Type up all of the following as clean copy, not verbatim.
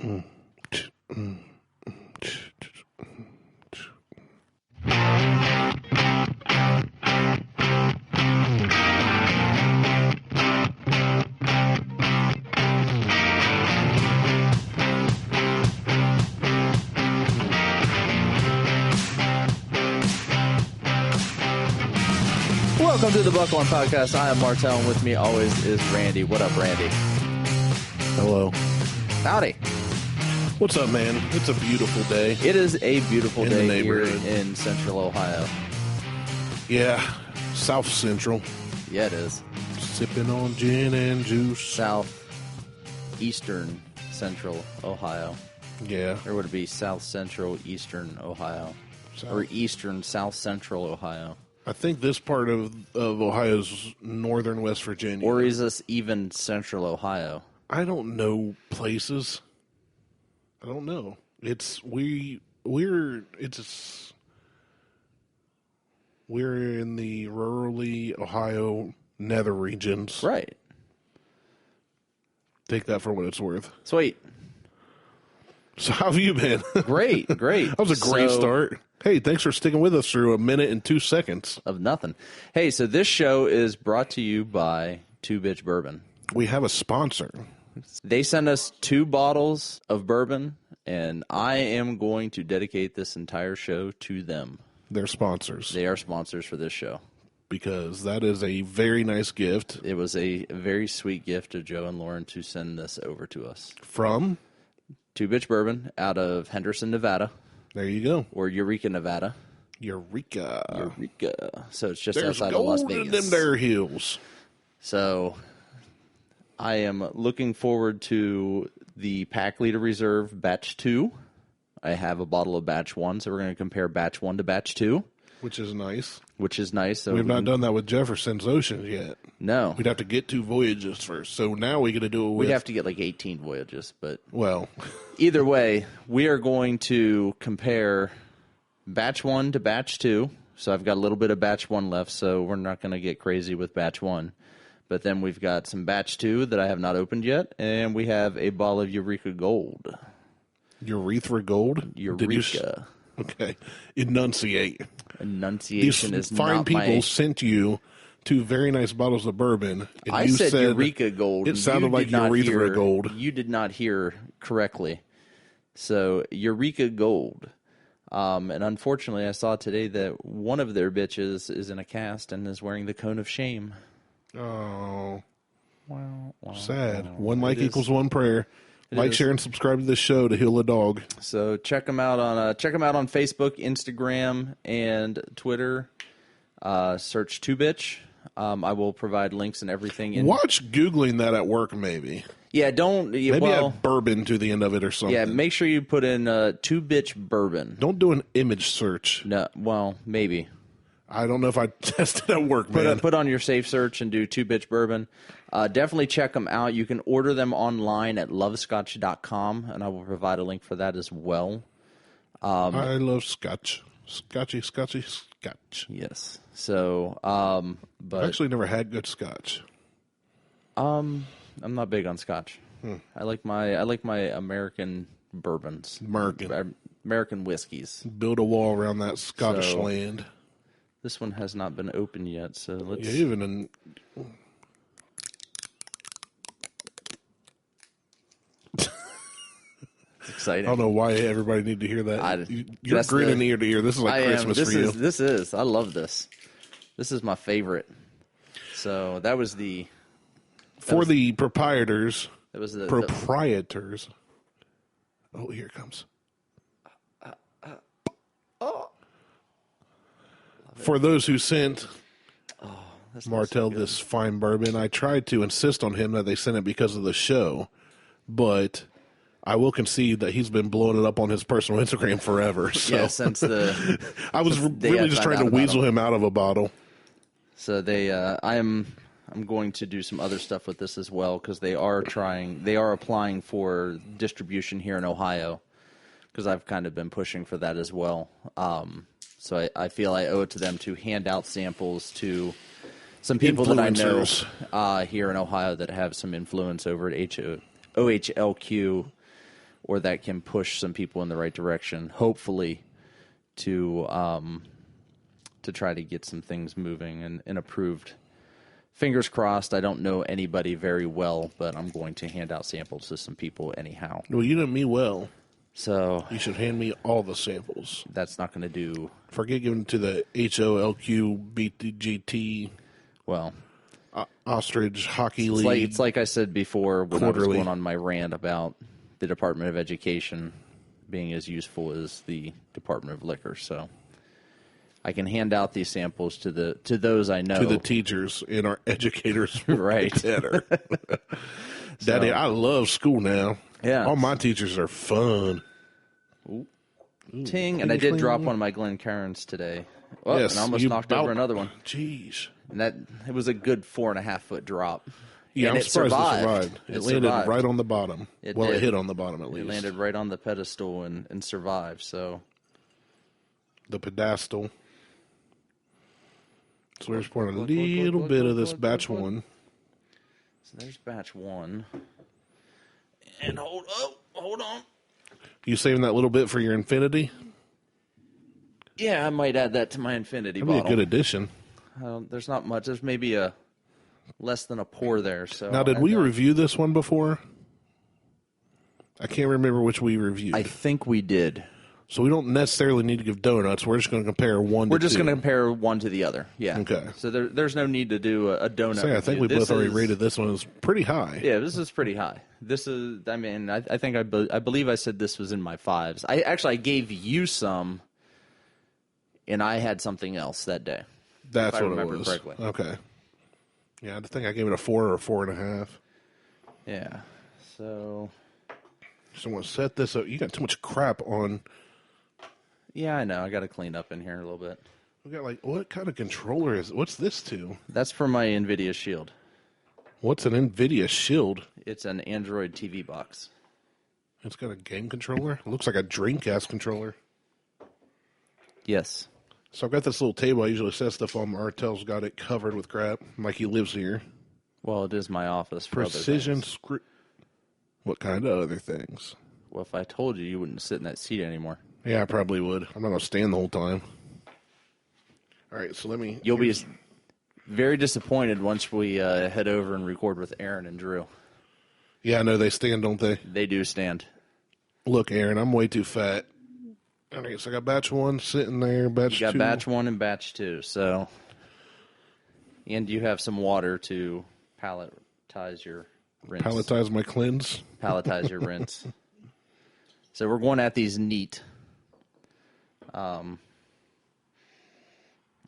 Welcome to the Buckhorn Podcast. I am Martelle, and with me always is Randy. What up, Randy? Hello. Howdy. What's up, man? It's a beautiful day. It is a beautiful in day the here neighborhood. in Central Ohio. Yeah, South Central. Yeah, it is. Sipping on gin and juice. Eastern Central Ohio. Yeah. Or would it be South Central Eastern Ohio? Or Eastern South Central Ohio? I think this part of Ohio is northern West Virginia. Or is this even Central Ohio? I don't know places. I don't know. We're in the rurally Ohio nether regions. Right. Take that for what it's worth. Sweet. So how have you been? Great. That was a great start. Hey, thanks for sticking with us through a minute and 2 seconds. Of nothing. Hey, so this show is brought to you by Two Bitch Bourbon. We have a sponsor. They send us 2 bottles of bourbon, and I am going to dedicate this entire show to them. They're sponsors. They are sponsors for this show. Because that is a very nice gift. It was a very sweet gift of Joe and Lauren to send this over to us. From? Two Bitch Bourbon out of Henderson, Nevada. There you go. Or Eureka, Nevada. Eureka. So it's just There's outside of Las gold in Vegas. them there hills. So I am looking forward to the Pack Leader Reserve Batch 2. I have a bottle of Batch 1, so we're going to compare Batch 1 to Batch 2. Which is nice. So we've not done that with Jefferson's Ocean yet. No. We'd have to get 2 voyages first. So now we got to do it with... We'd have to get like 18 voyages, but... Well... Either way, we are going to compare Batch 1 to Batch 2. So I've got a little bit of Batch 1 left, so we're not going to get crazy with Batch 1. But then we've got some Batch 2 that I have not opened yet, and we have a bottle of Eureka Gold. Urethra Gold? Eureka. Okay. Enunciate. Enunciation These is fine not people my... sent you 2 very nice bottles of bourbon. And I you said Eureka Gold. It sounded like Urethra Gold. You did not hear correctly. So, Eureka Gold. And unfortunately, I saw today that one of their bitches is in a cast and is wearing the cone of shame. Oh. Wow. Sad. One like equals one prayer. Like, share, and subscribe to this show to heal a dog. So check them out on Facebook, Instagram, and Twitter. Search Two Bitch. I will provide links and everything. Watch Googling that at work, maybe. Yeah, don't. Maybe add bourbon to the end of it or something. Yeah, make sure you put in Two Bitch Bourbon. Don't do an image search. No, well, maybe. I don't know if I tested at work, man. Put on your safe search and do Two Bitch Bourbon. Definitely check them out. You can order them online at lovescotch.com, and I will provide a link for that as well. I love scotch. Scotchy. Yes. So, but I've actually never had good scotch. I'm not big on scotch. I like my American bourbons. American whiskeys. Build a wall around that Scottish land. This one has not been opened yet, so let's... Yeah, even in... Exciting. I don't know why everybody need to hear that. You're grinning ear to ear. This is like Christmas for you. This is. I love this. This is my favorite. So that was the... the proprietors. That was the... Proprietors. Oh, here it comes. For those who sent Martelle this fine bourbon, I tried to insist on him that they sent it because of the show, but I will concede that he's been blowing it up on his personal Instagram forever. So. Yeah, since the... I was really just trying to weasel him out of a bottle. So I'm going to do some other stuff with this as well because they are applying for distribution here in Ohio because I've kind of been pushing for that as well. So I feel I owe it to them to hand out samples to some people that I know here in Ohio that have some influence over at OHLQ or that can push some people in the right direction, hopefully, to try to get some things moving and approved. Fingers crossed. I don't know anybody very well, but I'm going to hand out samples to some people anyhow. Well, you know me well. So you should hand me all the samples. That's not going to do. Forget giving to the HOLQ, Well, Ostrich Hockey League. It's like I said before when quarterly. I was going on my rant about the Department of Education being as useful as the Department of Liquor. So I can hand out these samples to those I know. To the teachers and our educators. Right. Daddy, I love school now. Yeah. All my teachers are fun. Ooh, ting. And I did drop one of my Glencairns today. Oh, yes, and I almost knocked over another one. Jeez. And it was a good 4.5 foot drop. Yeah, and I'm surprised it survived. It landed survived. right on the bottom. It hit on the bottom at least. It landed right on the pedestal and survived. So the pedestal. So we're just pouring a little bit of this batch one. So there's batch one. And hold on. You saving that little bit for your infinity? Yeah, I might add that to my infinity That'd bottle. be a good addition. There's not much. There's maybe a less than a pour there. So now, did we review this one before? I can't remember which we reviewed. I think we did. So we don't necessarily need to give donuts. We're just going to compare one to two. We're just going to compare one to the other. Yeah. Okay. So there's no need to do a donut. I think we both already rated this one as pretty high. Yeah, this is pretty high. This is, I mean, I think I believe I said this was in my fives. I gave you some, and I had something else that day. That's if I what remember it was. Correctly. Okay. Yeah, I think I gave it a 4 or a 4.5. Yeah. So I want to set this up. You got too much crap on. Yeah, I know. I got to clean up in here a little bit. We got what kind of controller is it? What's this to? That's for my NVIDIA Shield. What's an NVIDIA Shield? It's an Android TV box. It's got a game controller? It looks like a Dreamcast controller. Yes. So I've got this little table I usually set stuff on. Martelle's got it covered with crap, like he lives here. Well, it is my office for Precision screw. What kind of other things? Well, if I told you, you wouldn't sit in that seat anymore. Yeah, I probably would. I'm not going to stand the whole time. All right, so You'll be very disappointed once we head over and record with Aaron and Drew. Yeah, I know they stand, don't they? They do stand. Look, Aaron, I'm way too fat. All right, so I got batch one sitting there, batch two. You got batch one and batch two, so. And you have some water to palletize your rinse. Palletize my cleanse. Palletize your rinse. So we're going at these neat.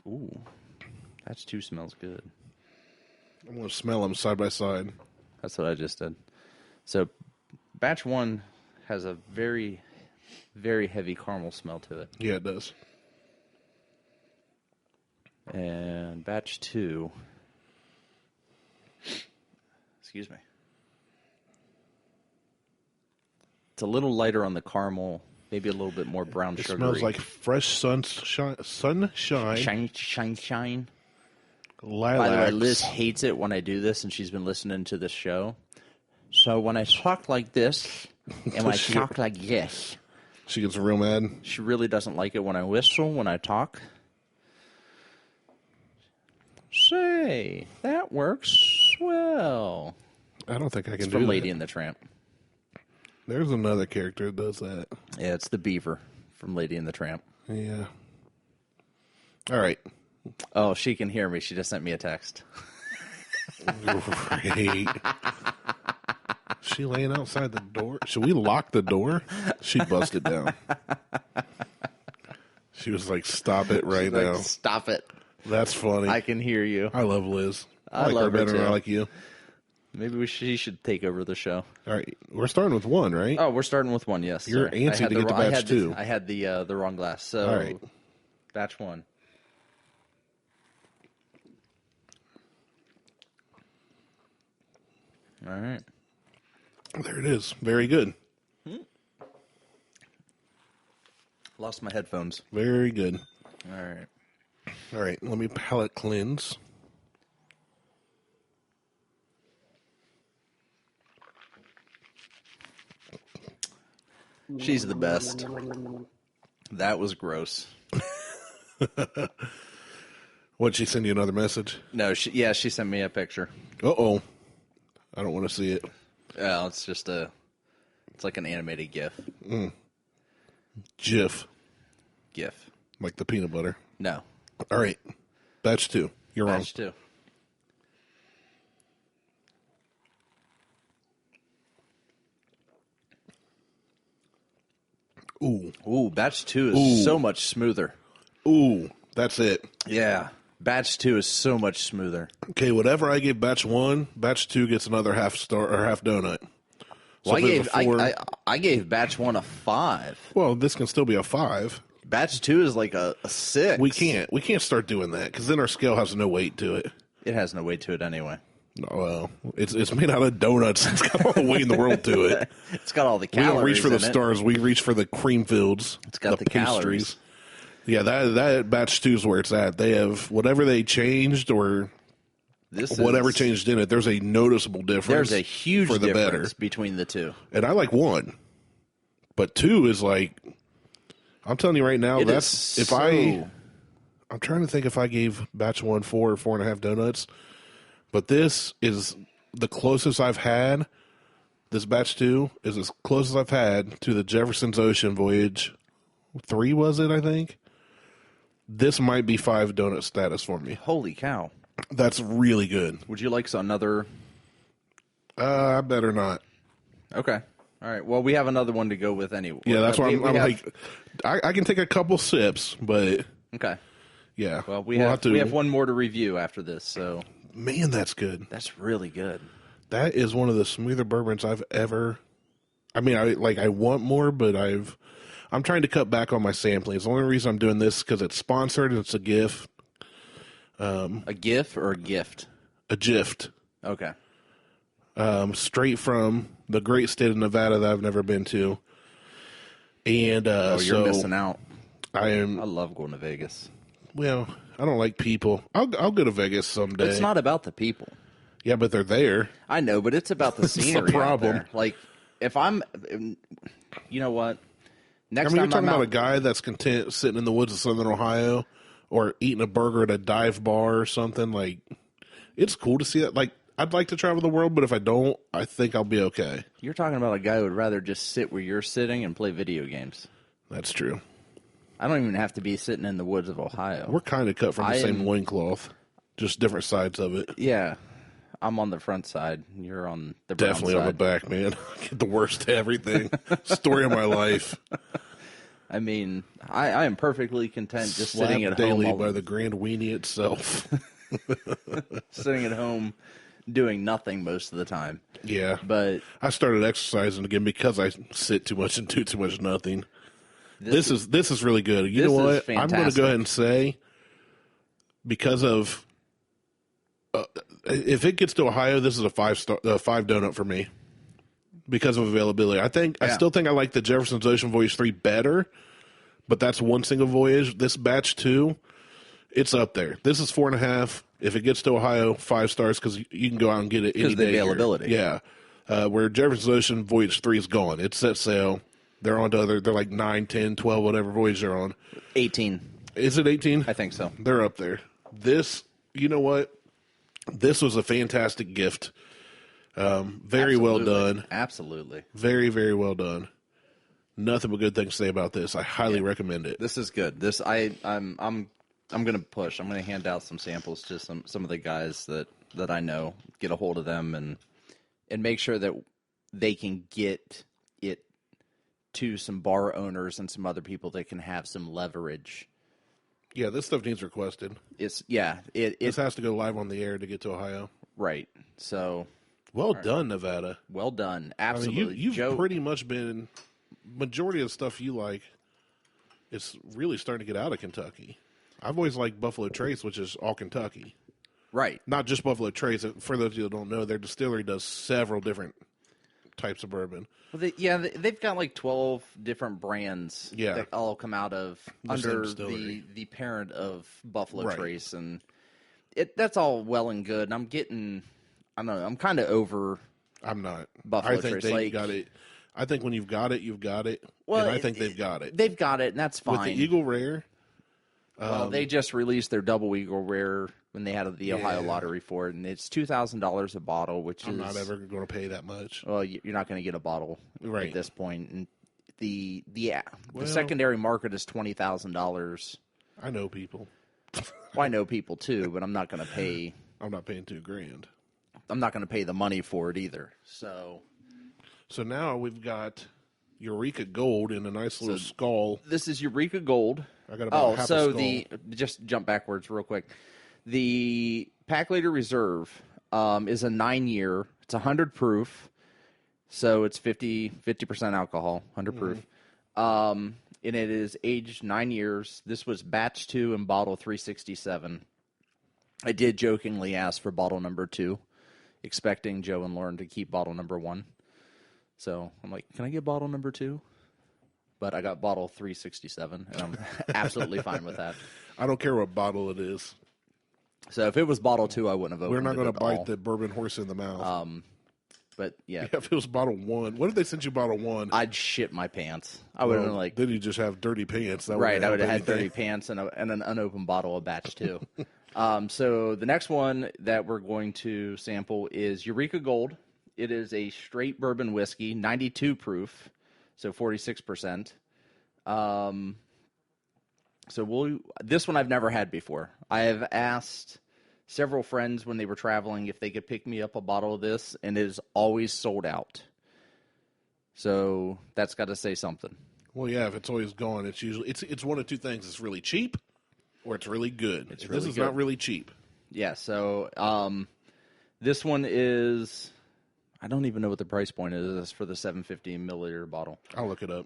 Ooh, batch two smells good. I'm going to smell them side by side. That's what I just did. So batch one has a very, very heavy caramel smell to it. Yeah, it does. And batch two, excuse me, it's a little lighter on the caramel, maybe a little bit more brown sugar. It smells like fresh sunshine. Shine. Lilacs. By the way, Liz hates it when I do this, and she's been listening to this show. So when I talk like this, and when I talk like this, she gets real mad. She really doesn't like it when I whistle, when I talk. Say, that works well. I don't think I can do that. It's from Lady and the Tramp. There's another character that does that. Yeah, it's the beaver from Lady and the Tramp. Yeah. All right. Oh, she can hear me. She just sent me a text. Great. She laying outside the door. Should we lock the door? She busted down. She was like, stop it right now. Stop it. That's funny. I can hear you. I love Liz. I like love her better too. than I like you. Maybe she should take over the show. All right. We're starting with one, right? Oh, we're starting with one, yes. You're Sorry. antsy to get to batch two. I had the wrong glass. So, all right. Batch one. All right. There it is. Very good. Lost my headphones. Very good. All right. All right. Let me palate cleanse. She's the best. That was gross. What'd she send you another message? No, she sent me a picture. Uh-oh. I don't want to see it. Oh, it's like an animated GIF. GIF. GIF. Like the peanut butter. No. All right. Batch 2. You're wrong. Batch 2. Ooh. Ooh, batch 2 is so much smoother. Ooh. That's it. Yeah. Batch 2 is so much smoother. Okay, whatever I gave batch 1, batch 2 gets another half star or half donut. So Well, I gave batch 1 a 5. Well, this can still be a 5. Batch 2 is like a 6. We can't start doing that because then our scale has no weight to it. It has no weight to it anyway. Oh, well, it's made out of donuts. It's got all the weight in the world to it. It's got all the We calories. don't reach for the in it. stars. We reach for the cream fields. It's got the calories. Yeah, that batch 2 is where it's at. They have whatever they changed or whatever changed in it. There's a noticeable difference. There's a huge for the difference better. between the two. And I like 1, but 2 is like, I'm telling you right now, I'm trying to think if I gave batch 1 4 or 4.5 donuts, but this is the closest I've had. This batch 2 is as close as I've had to the Jefferson's Ocean Voyage 3, was it, I think? This might be 5 donut status for me. Holy cow. That's really good. Would you like another? I better not. Okay. All right. Well, we have another one to go with anyway. Yeah, that's why I'm like, I can take a couple sips, but okay. Yeah. Well, we have one more to review after this, so. Man, that's good. That's really good. That is one of the smoother bourbons I've ever. I mean, I want more, but I'm trying to cut back on my sampling. The only reason I'm doing this is because it's sponsored and it's a gift. A GIF or a gift? A gift. Okay. Straight from the great state of Nevada that I've never been to. And you're missing out. I love going to Vegas. Well, I don't like people. I'll go to Vegas someday. It's not about the people. Yeah, but they're there. I know, but it's about the scenery. That's the problem. Out there. Like, if I'm, you know what? Next you're time talking I'm about a guy that's content sitting in the woods of Southern Ohio or eating a burger at a dive bar or something. Like, it's cool to see that. Like, I'd like to travel the world, but if I don't, I think I'll be okay. You're talking about a guy who would rather just sit where you're sitting and play video games. That's true. I don't even have to be sitting in the woods of Ohio. We're kind of cut from the same loincloth, just different sides of it. Yeah. I'm on the front side. You're on the brown Definitely side. on the back, man. I get the worst of everything. Story of my life. I mean, I am perfectly content just Slapped sitting at daily home. by the Grand Weenie itself. Sitting at home doing nothing most of the time. Yeah. But I started exercising again because I sit too much and do too much nothing. This is really good. You know what? I'm going to go ahead and say, because of if it gets to Ohio, this is a 5 donut for me because of availability. I still think I like the Jefferson's Ocean Voyage 3 better, but that's one single voyage. This batch 2, it's up there. This is 4.5. If it gets to Ohio, 5 stars because you can go out and get it any day. Because of the availability. Here. Yeah. Where Jefferson's Ocean Voyage 3 is gone. It's set sail. They're on to they're like 9, 10, 12, whatever voyage they're on. 18. Is it 18? I think so. They're up there. This, you know what? This was a fantastic gift. Very well done. Absolutely. Very, very well done. Nothing but good things to say about this. I highly recommend it. This is good. I'm going to push. I'm going to hand out some samples to some of the guys that I know, get a hold of them and make sure that they can get it to some bar owners and some other people that can have some leverage. Yeah, this stuff needs requested. This has to go live on the air to get to Ohio. Right. So well done, Nevada. Well done. Absolutely. I mean, you've pretty much been majority of the stuff you like. It's really starting to get out of Kentucky. I've always liked Buffalo Trace, which is all Kentucky. Right. Not just Buffalo Trace. For those of you that don't know, their distillery does several different types of bourbon. Well, they've got like 12 different brands that all come out of under the parent of Buffalo Trace, and that's all well and good. And I'm kind of over. I'm not. Buffalo I think Trace. they got it. I think when you've got it, you've got it. Well, and I think they've got it. They've got it, and that's fine. With the Eagle Rare. Well, they just released their double Eagle Rare when they had the Ohio lottery for it, and it's $2,000 a bottle, which I'm not ever going to pay that much. Well, you're not going to get a bottle right at this point, and the secondary market is $20,000. I know people. Well, I know people too, but I'm not going to pay. I'm not paying $2,000. I'm not going to pay the money for it either. So now we've got Eureka Gold in a nice little skull. This is Eureka Gold. I got about half a skull. Just jump backwards real quick. The Pack Leader Reserve is a 9-year. It's 100 proof, so it's 50% alcohol, 100 proof. And it is aged 9 years. This was batch 2 and bottle 367. I did jokingly ask for bottle number 2, expecting Joe and Lauren to keep bottle number 1. So I'm like, can I get bottle number 2? But I got bottle 367, and I'm absolutely fine with that. I don't care what bottle it is. So if it was bottle 2, I wouldn't have opened it. We're not going to bite all. the bourbon horse in the mouth. But yeah. If it was bottle 1, what if they sent you bottle 1? I'd shit my pants. I would have been like, then you just have dirty pants. I would have had dirty pants and an unopened bottle of batch 2. So the next one that we're going to sample is Eureka Gold. It is a straight bourbon whiskey, 92 proof, so 46%. This one I've never had before. I have asked several friends when they were traveling if they could pick me up a bottle of this, and it is always sold out. So that's got to say something. Well, yeah, if it's always gone, it's usually it's one of two things. It's really cheap, or it's really good. This is not really cheap. Yeah. So this one is. I don't even know what the price point is for the 750 milliliter bottle. I'll look it up.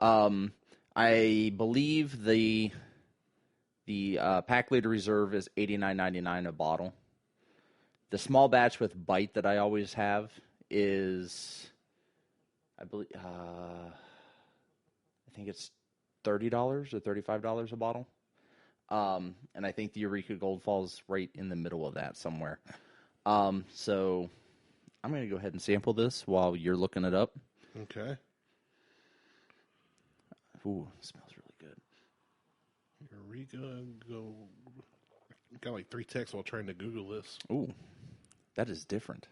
I believe the Pack Leader Reserve is $89.99 a bottle. The small batch with bite that I always have is, I believe, I think it's $30 or $35 a bottle. And I think the Eureka Gold falls right in the middle of that somewhere. So I'm going to go ahead and sample this while you're looking it up. Okay. Ooh, it smells really good. Eureka Gold. Got like 3 texts while trying to Google this. Ooh, that is different.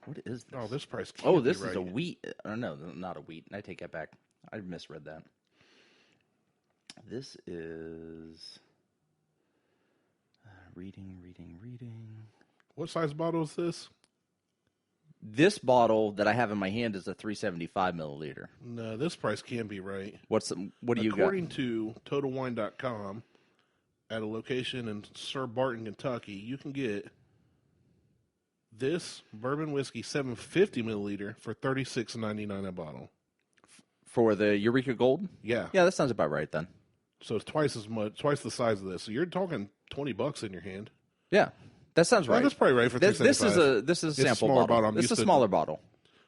What is this? Oh, this price can't this be right. is a wheat. Oh, no, not a wheat. I take that back. I misread that. This is... reading. What size bottle is this? This bottle that I have in my hand is a 375 milliliter. No, this price can be right. What do you got? According to TotalWine.com, at a location in Sir Barton, Kentucky, you can get this bourbon whiskey 750 milliliter for $36.99 a bottle. For the Eureka Gold? Yeah. Yeah, that sounds about right then. So it's twice the size of this. So you're talking $20 in your hand. Yeah. That sounds right. That's probably right for $3.75. This is a sample bottle. This is a smaller bottle.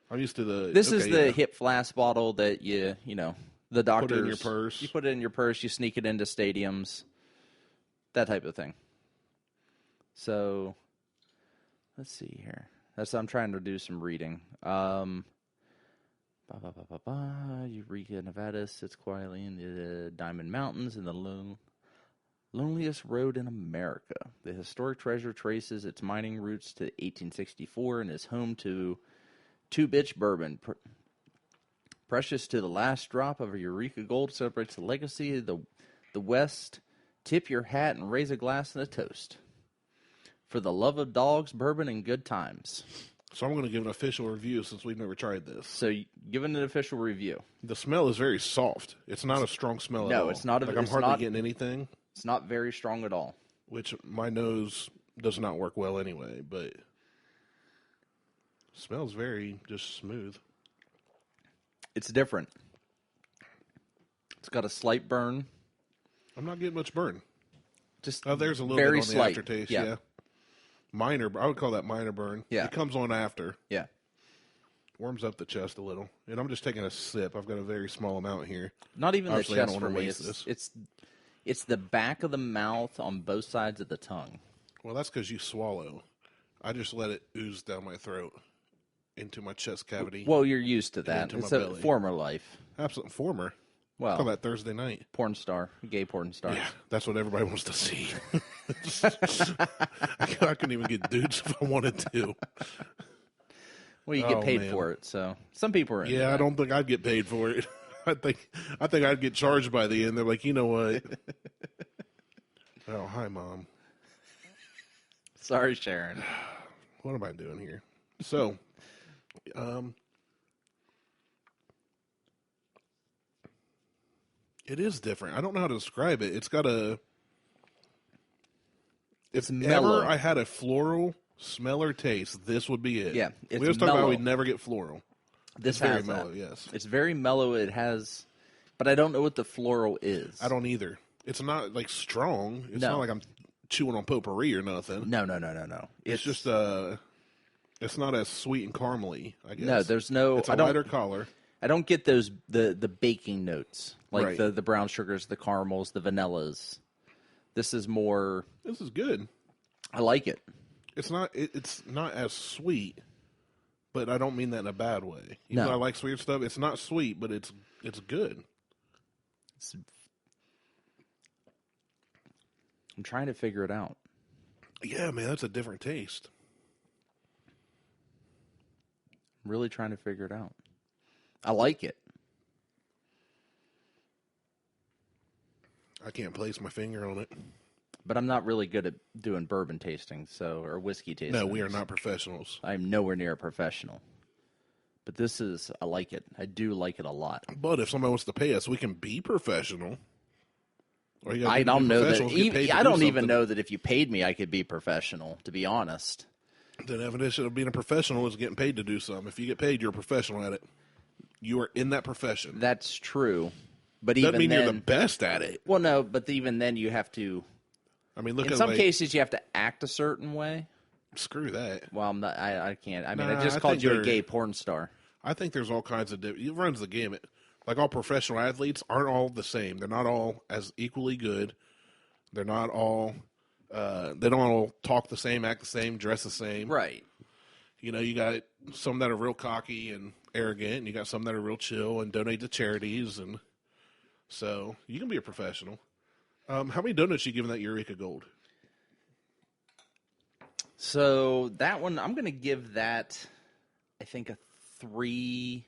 I'm used to the. This is the hip flask bottle that the doctors put it in your purse. You put it in your purse. You sneak it into stadiums, that type of thing. So, let's see here. I'm trying to do some reading. Eureka, Nevada sits quietly in the Diamond Mountains in the loneliest road in America. The historic treasure traces its mining roots to 1864 and is home to Two Bitch Bourbon. Precious to the last drop of a Eureka Gold, celebrates the legacy of the West. Tip your hat and raise a glass and a toast. For the love of dogs, bourbon, and good times. So I'm going to give an official review since we've never tried this. So give it an official review. The smell is very soft. It's not a strong smell at all. No, it's not. I'm hardly getting anything. It's not very strong at all. Which my nose does not work well anyway, but smells very just smooth. It's different. It's got a slight burn. I'm not getting much burn. Just there's a little very bit on slight. the aftertaste. Yeah. Yeah. Minor. I would call that minor burn. Yeah. It comes on after. Yeah. Warms up the chest a little. And I'm just taking a sip. I've got a very small amount here. Not even Obviously, the I chest don't for wanna me. waste It's the back of the mouth on both sides of the tongue. Well, that's because you swallow. I just let it ooze down my throat. into my chest cavity. Well, you're used to that. Into It's my a belly. former life. Absolute former. Well, Call that Thursday night. Porn star, gay porn star. Yeah, that's what everybody wants to see. I couldn't even get dudes if I wanted to. Well, you get paid for it, so some people are into that. I don't think I'd get paid for it. I think I'd get charged by the end. They're like, you know what? Oh, hi, Mom. Sorry, Sharon. What am I doing here? So, it is different. I don't know how to describe it. It's got a... If mellow. ever I had a floral smell or taste, this would be it. Yeah, it's we was talking about mellow. we'd never get floral. This Very has mellow, that. yes. It's very mellow. It has, but I don't know what the floral is. I don't either. It's not like strong. It's No. not like I'm chewing on potpourri or nothing. No. It's just it's not as sweet and caramely, I guess. No, there's no. It's a lighter color. I don't get those the baking notes like Right. the brown sugars, the caramels, the vanillas. This is more. This is good. I like it. It's not as sweet, but I don't mean that in a bad way. Even No. though I like sweet stuff, it's not sweet, but it's good. I'm trying to figure it out. Yeah, man, that's a different taste. I'm really trying to figure it out. I like it. I can't place my finger on it. But I'm not really good at doing bourbon tasting, or whiskey tasting. No, we are not professionals. I'm nowhere near a professional. But I like it. I do like it a lot. But if somebody wants to pay us, we can be professional. Or you I don't know that. I don't even something. know that if you paid me, I could be professional. To be honest, The definition of being a professional is getting paid to do something. If you get paid, you're a professional at it. You are in that profession. that's true. But Doesn't even mean then, you're the best at it. well, no. But even then, you have to. I mean, look In at some like, cases, you have to act a certain way. screw that. Well, I'm not. I can't. I mean, Nah, I just I called think you a you're- gay porn star. I think there's all kinds of it runs the gamut. Like all professional athletes aren't all the same. They're not all as equally good. They're not all. They don't all talk the same, act the same, dress the same. Right. You know, you got some that are real cocky and arrogant, and you got some that are real chill and donate to charities, and so you can be a professional. How many donuts you giving that Eureka Gold? So that one, I'm going to give that. I think a 3.75.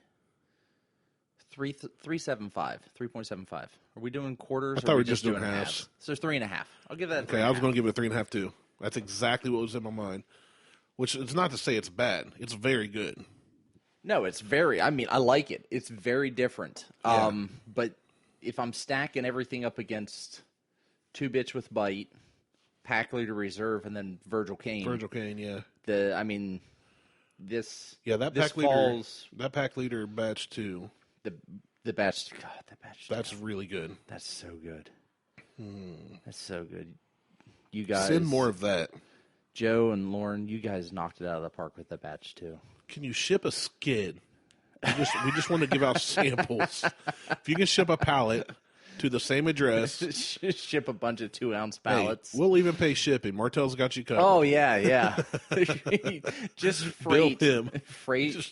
Are we doing quarters? I thought or are we we were just doing halves? halves. So it's 3.5. I'll give that. Okay, I was going to give it a 3.5 too. That's exactly what was in my mind. Which is not to say it's bad. It's very good. No, it's very. I mean, I like it. It's very different. Yeah. But if I'm stacking everything up against Two Bitch with Bite, Pack Leader Reserve, and then Virgil Cane, Yeah. This Yeah, that this pack leader, falls that pack leader batch 2, the batch. God, that batch. that's really good. That's so good. That's so good. You guys, Send more of that. Joe and Lauren, you guys knocked it out of the park with the batch too. Can you ship a skid? We just want to give out samples. If you can ship a pallet to the same address, Ship a bunch of 2-ounce hey, pallets. we'll even pay shipping. Martell's got you covered. Oh yeah. Just freight Bill him. freight Can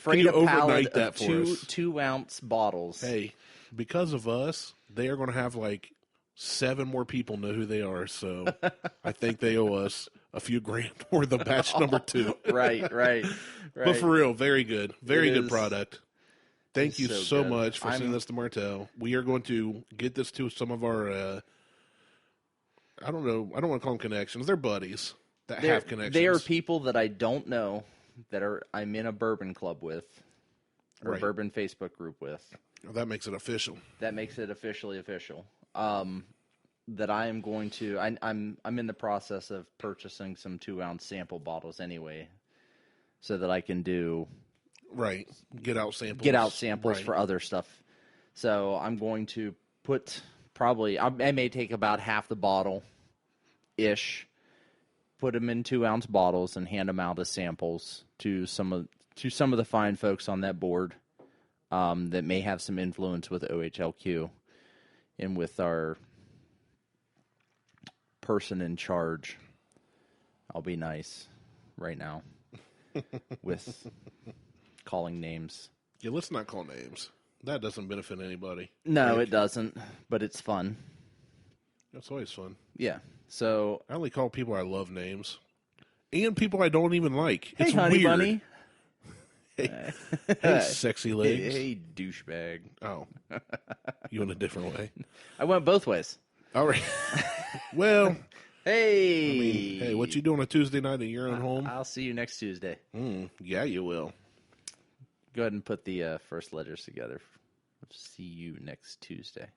freight you a pallet overnight that of for us? 2-ounce bottles. Hey, because of us, they are going to have like 7 more people know who they are. So I think they owe us a few grand for the batch number 2. Right. But for real, very good. Very It good is- product. Thank you so so good. much for sending this to Martell. We are going to get this to some of our, I don't want to call them connections. They're buddies that have connections. They are people that I don't know that I'm in a bourbon club with or Right. a bourbon Facebook group with. That makes it official. That makes it officially official. That I am going to. I'm in the process of purchasing some 2-ounce sample bottles anyway, so that I can do Right. Get out samples. Right. for other stuff. So I'm going to put probably. I may take about half the bottle, ish. Put them in 2-ounce bottles and hand them out as samples to some of the fine folks on that board that may have some influence with OHLQ and with our person in charge. I'll be nice right now. with calling names. Yeah, let's not call names. That doesn't benefit anybody. No, it doesn't, but it's fun. That's always fun. Yeah. So I only call people I love names. And people I don't even like. hey, It's honey weird. bunny. Hey, sexy legs. Hey, douchebag. Oh. You in a different way. I went both ways. All right. Well, Hey. hey, what you doing on a Tuesday night at your own home? I'll see you next Tuesday. Yeah, you will. Go ahead and put the first letters together. See you next Tuesday.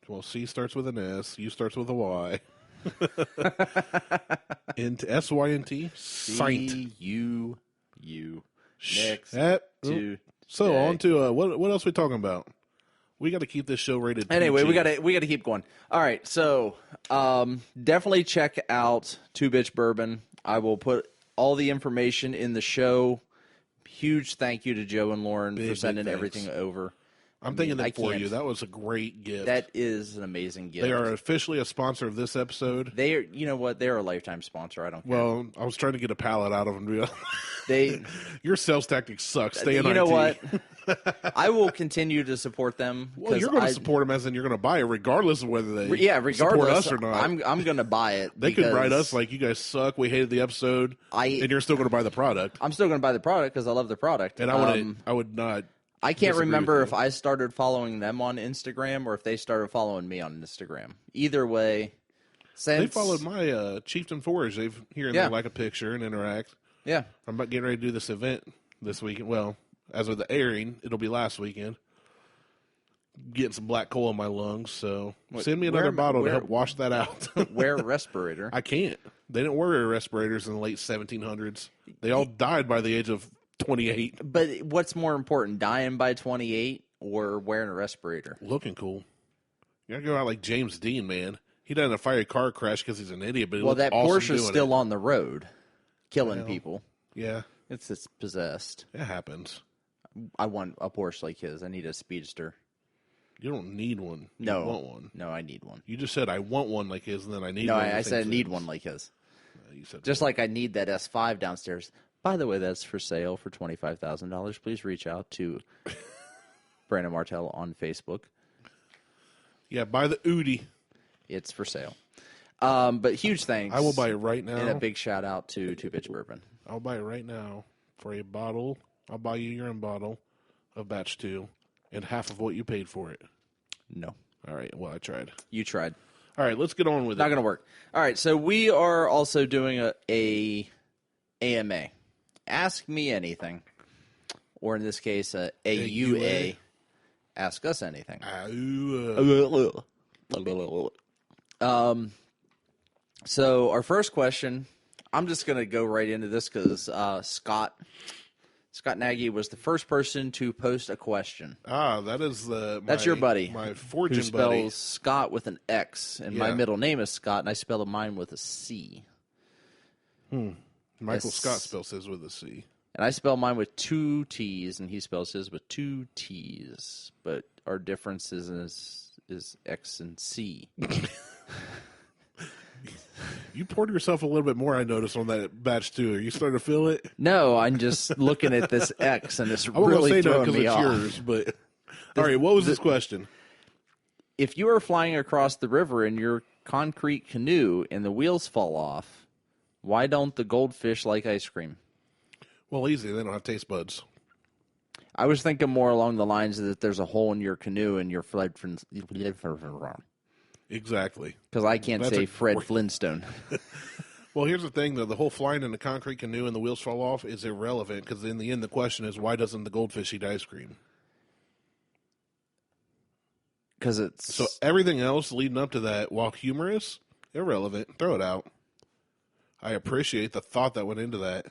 Well, C starts with an S. U starts with a Y. Into S-Y-N-T. Sight. C-U-U. Next Tuesday. So, on to, what else are we talking about? We got to keep this show rated PG. Anyway, we got to keep going. All right, so definitely check out Two Bitch Bourbon. I will put all the information in the show. Huge thank you to Joe and Lauren for sending everything over. I'm thinking that for you. That was a great gift. That is an amazing gift. They are officially a sponsor of this episode. They are, you know what? They're a lifetime sponsor. I don't care. Well, I was trying to get a pallet out of them. Your sales tactics suck. Stay in IT. You know what? I will continue to support them. Well, you're going to support them as in you're going to buy it regardless of whether they support us or not. I'm going to buy it. They could write us like, you guys suck, we hated the episode, and you're still going to buy the product. I'm still going to buy the product because I love the product. And I would not. I can't remember if I started following them on Instagram or if they started following me on Instagram. Either way, they followed my Chieftain Forage. They've here and there like a picture and interact. Yeah, I'm about getting ready to do this event this weekend. Well, as of the airing, it'll be last weekend. Getting some black coal in my lungs, so send me another bottle to help wash that out. Wear a respirator. I can't. They didn't wear respirators in the late 1700s. They all died by the age of 28. But what's more important, dying by 28 or wearing a respirator? Looking cool. You gotta go out like James Dean, man. He died in a fiery car crash because he's an idiot, but that awesome Porsche's still on the road, killing people. Yeah. It's possessed. It happens. I want a Porsche like his. I need a Speedster. You don't need one. No. You want one. No, I need one. You just said I want one like his, and then I need one. No, I said I need one like his. You said just like I need that S5 downstairs. By the way, that's for sale for $25,000. Please reach out to Brandon Martelle on Facebook. Yeah, buy the Udi. It's for sale. But huge thanks. I will buy it right now. And a big shout out to Two Bitch Bourbon. I'll buy it right now for a bottle. I'll buy you your own bottle of batch 2 and half of what you paid for it. No. All right. Well, I tried. You tried. All right. Let's get on with it. Not going to work. All right. So we are also doing a AMA. Ask me anything. Or in this case, a AUA. Ask us anything. So our first question, I'm just going to go right into this because Scott Nagy was the first person to post a question. That's your buddy. My fortune who spells buddy. Scott with an X, and my middle name is Scott, and I spell mine with a C. Michael Scott spells his with a C. And I spell mine with 2 T's, and he spells his with 2 T's. But our difference is X and C. You poured yourself a little bit more, I noticed, on that batch, too. Are you starting to feel it? No, I'm just looking at this X, and it's really throwing me off. I won't say no because it's yours, but... All right, what was this question? If you are flying across the river in your concrete canoe and the wheels fall off, why don't the goldfish like ice cream? Well, easy. They don't have taste buds. I was thinking more along the lines that there's a hole in your canoe and you're Fred Flintstone. Exactly. Because I can't say Fred Flintstone. Well, here's the thing, though. The whole flying in the concrete canoe and the wheels fall off is irrelevant because in the end the question is, why doesn't the goldfish eat ice cream? Because it's... So everything else leading up to that, while humorous, irrelevant. Throw it out. I appreciate the thought that went into that.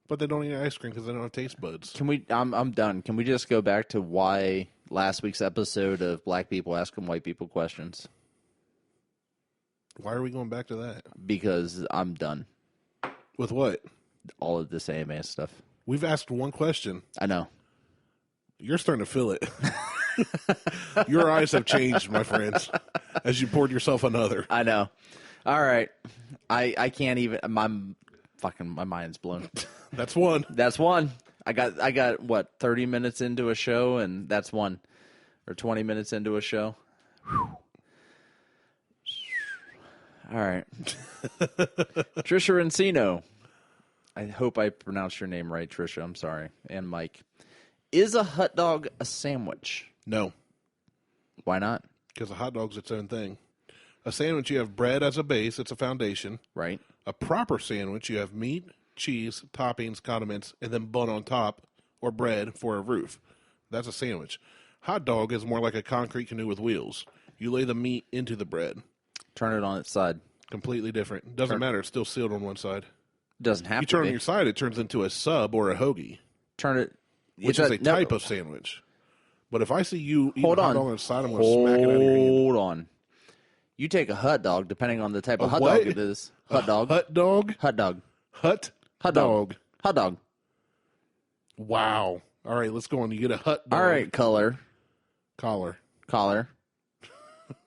But they don't eat ice cream because they don't have taste buds. Can we? I'm done. Can we just go back to why last week's episode of Black People Asking White People Questions? Why are we going back to that? Because I'm done. With what? All of this AMA stuff. We've asked one question. I know. You're starting to feel it. Your eyes have changed, my friends, as you poured yourself another. I know. All right. I can't even... Fucking, my mind's blown. That's one. That's one. I got what, 30 minutes into a show, and that's one, or 20 minutes into a show. Whew. All right, Trisha Encino. I hope I pronounced your name right, Trisha. I'm sorry, and Mike. Is a hot dog a sandwich? No. Why not? Because a hot dog's its own thing. A sandwich, you have bread as a base. It's a foundation. Right. A proper sandwich, you have meat, cheese, toppings, condiments, and then bun on top or bread for a roof. That's a sandwich. Hot dog is more like a concrete canoe with wheels. You lay the meat into the bread. Turn it on its side. Completely different. Doesn't matter. It's still sealed on one side. Doesn't have You to turn be. on your side, it turns into a sub or a hoagie. Turn it. Which is a type of sandwich. But if I see you eat a Hold hot on. dog on the side, I'm going to smack it out of your hand. Hold on. You take a hot dog, depending on the type of hot what? dog it is. Hot dog. Hot dog? Hot dog. Hot Hot dog. dog. Hot dog. Wow. All right, let's go on. You get a hot dog. All right, color. Collar. Collar.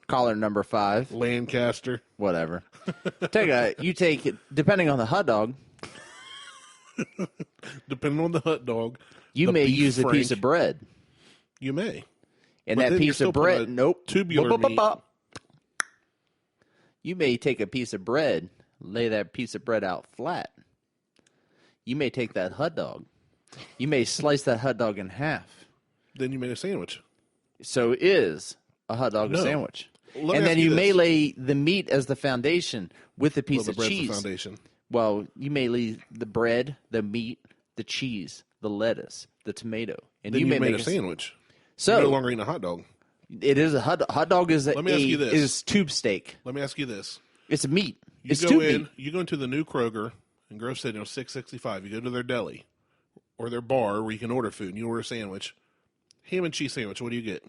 Collar number 5. Lancaster. Whatever. You take it, depending on the hot dog, Depending on the hot dog. you the may beef use a frank, piece of bread. You may. And But that then you're piece still of putting bread, a nope. tubular meat. You may take a piece of bread, lay that piece of bread out flat. You may take that hot dog. You may slice that hot dog in half. Then you made a sandwich. So is a hot dog No. a sandwich? Let me And ask then you you this. may lay the meat as the foundation with the piece Well, the of bread's cheese. the foundation. Well, you may lay the bread, the meat, the cheese, the lettuce, the tomato, and Then you you may made make a sandwich. So You're no longer eating a hot dog. it is a hot dog is Let me ask you this. is tube steak. Let me ask you this. It's a meat. You It's go tube in. meat. You go into the new Kroger in Grove City on 665. You go to their deli or their bar where you can order food. And you order a sandwich, ham and cheese sandwich. What do you get?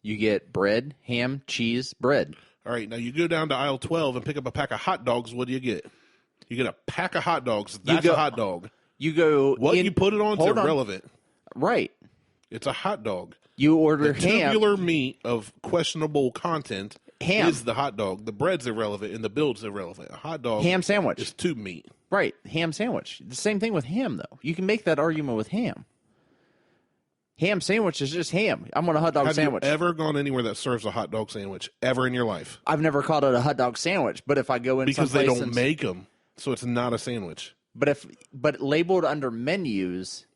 You get bread, ham, cheese, bread. All right. Now you go down to aisle 12 and pick up a pack of hot dogs. What do you get? You get a pack of hot dogs. That's a hot dog. You go. What you put it on is irrelevant. Right. It's a hot dog. You order The ham. tubular meat of questionable content Ham. is the hot dog. The bread's irrelevant and the build's irrelevant. A hot dog Ham sandwich. is tube meat. Right. Ham sandwich. The same thing with ham, though. You can make that argument with ham. Ham sandwich is just ham. I'm on a hot dog Have sandwich. you ever gone anywhere that serves a hot dog sandwich ever in your life? I've never called it a hot dog sandwich, but if I go in Because they someplace don't make them, so it's not a sandwich. but labeled under menus,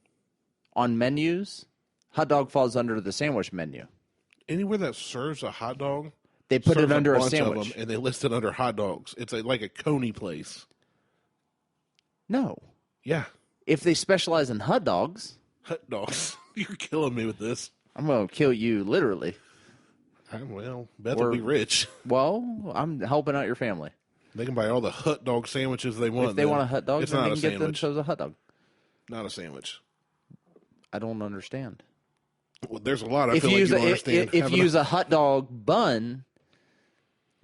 on menus, hot dog falls under the sandwich menu. Anywhere that serves a hot dog, They put it serves under a bunch of sandwich. them, and they list it under hot dogs. It's like a Coney place. No. Yeah, If they specialize in hot dogs, hot dogs. You're killing me with this. I'm going to kill you, literally. Well, Beth will be rich. Well, I'm helping out your family. They can buy all the hot dog sandwiches they want. If they want a hot dog, it's then not they a can get sandwich. themselves a hot dog. Not a sandwich. I don't understand. Well, there's a lot. I If feel you like use you don't understand. if you use a hot dog bun,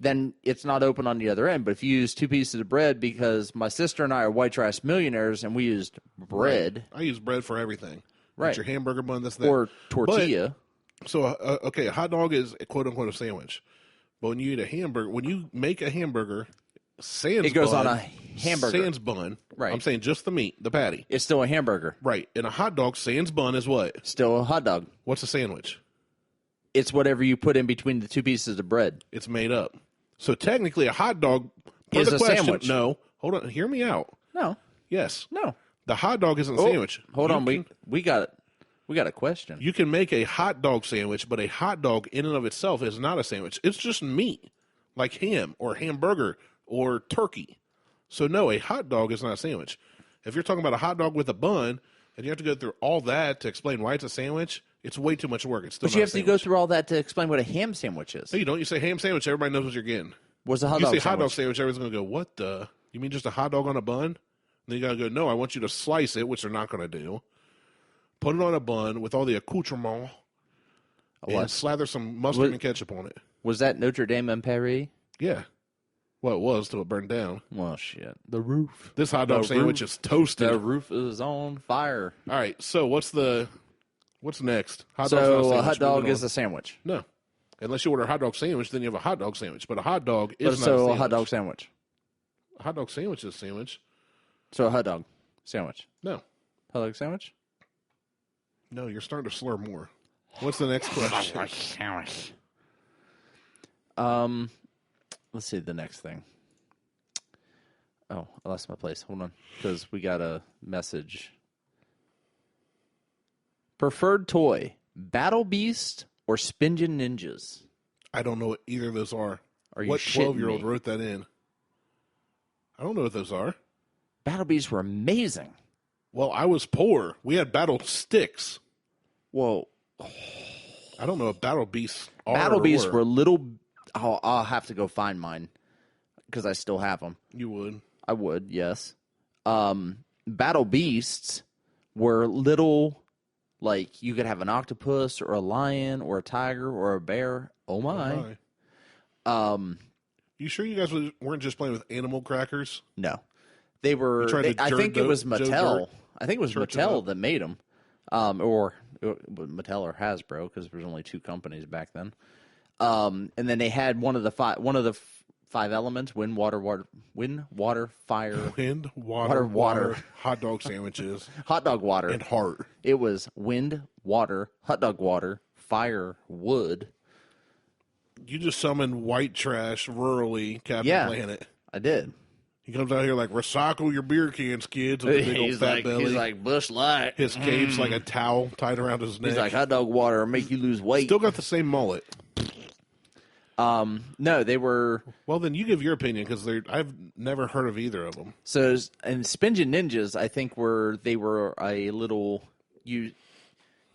then it's not open on the other end. But if you use 2 pieces of bread, because my sister and I are white trash millionaires, and we used bread I use bread for everything. Right. Get your hamburger bun. That's that. or tortilla, So, okay, a hot dog is a quote unquote a sandwich. But when you eat a hamburger, when you make a hamburger, sans it goes bun, on a hamburger. Sans bun. Right. I'm saying just the meat, the patty. It's still a hamburger. Right. And a hot dog sans bun is what? Still a hot dog. What's a sandwich? It's whatever you put in between the 2 pieces of bread. It's made up. So technically, a hot dog Is the a question, sandwich. No, hold on. Hear me out. No, Yes, no. the hot dog isn't a sandwich. Hold You on, can- we got it. We got a question. You can make a hot dog sandwich, but a hot dog in and of itself is not a sandwich. It's just meat, like ham or hamburger or turkey. So no, a hot dog is not a sandwich. If you're talking about a hot dog with a bun, and you have to go through all that to explain why it's a sandwich, it's way too much work. It's still But not you a have to go sandwich. through all that to explain what a ham sandwich is. No, you don't. You say ham sandwich, everybody knows what you're getting. What's a hot You dog say sandwich? hot dog sandwich, everyone's going to go, what the? You mean just a hot dog on a bun? And then you got to go, no, I want you to slice it, which they're not going to do. Put it on a bun with all the accoutrement. And slather some mustard and ketchup on it. Was that Notre Dame in Paris? Yeah. Well, it was till it burned down. Well, shit. The roof. This hot dog sandwich is toasted. The roof is on fire. All right, so what's next? Hot dog's not So a sandwich. hot dog Moving is on. a sandwich. No. Unless you order a hot dog sandwich, then you have a hot dog sandwich. But a hot dog But is not a so sandwich. a hot dog sandwich. A hot dog sandwich is a sandwich. So a hot dog sandwich. No. Hot dog sandwich? No, you're starting to slur more. What's the next question? Sandwich. Let's see the next thing. Oh, I lost my place. Hold on. Because we got a message. Preferred toy, Battle Beast or Spinjin' Ninjas? I don't know what either of those are. Are you what shitting 12-year-old me? wrote that in? I don't know what those are. Battle Beasts were amazing. Well, I was poor. We had battle sticks. Whoa. I don't know if battle beasts are Battle or Beasts were little... I'll have to go find mine because I still have them. You would. I would, yes. Battle Beasts were little, like, you could have an octopus or a lion or a tiger or a bear. Oh, my. You sure you guys weren't just playing with animal crackers? No. They were... I think it was Mattel. I think it was Mattel that made them. Or Mattel or Hasbro, because there was only two companies back then. And then they had one of the five elements: wind, water, fire. Wind, water, hot dog sandwiches, hot dog water, and heart. It was wind, water, hot dog water, fire, wood. You just summoned white trash rurally, Captain Planet. I did. He comes out here like, recycle your beer cans, kids, with a big old fat belly. He's like, Bush Light. His cape's like a towel tied around his neck. He's like, hot dog water will make you lose weight. Still got the same mullet. No, they were... Well, then you give your opinion, because I've never heard of either of them. So, and Spinjin' Ninjas, I think they were a little... You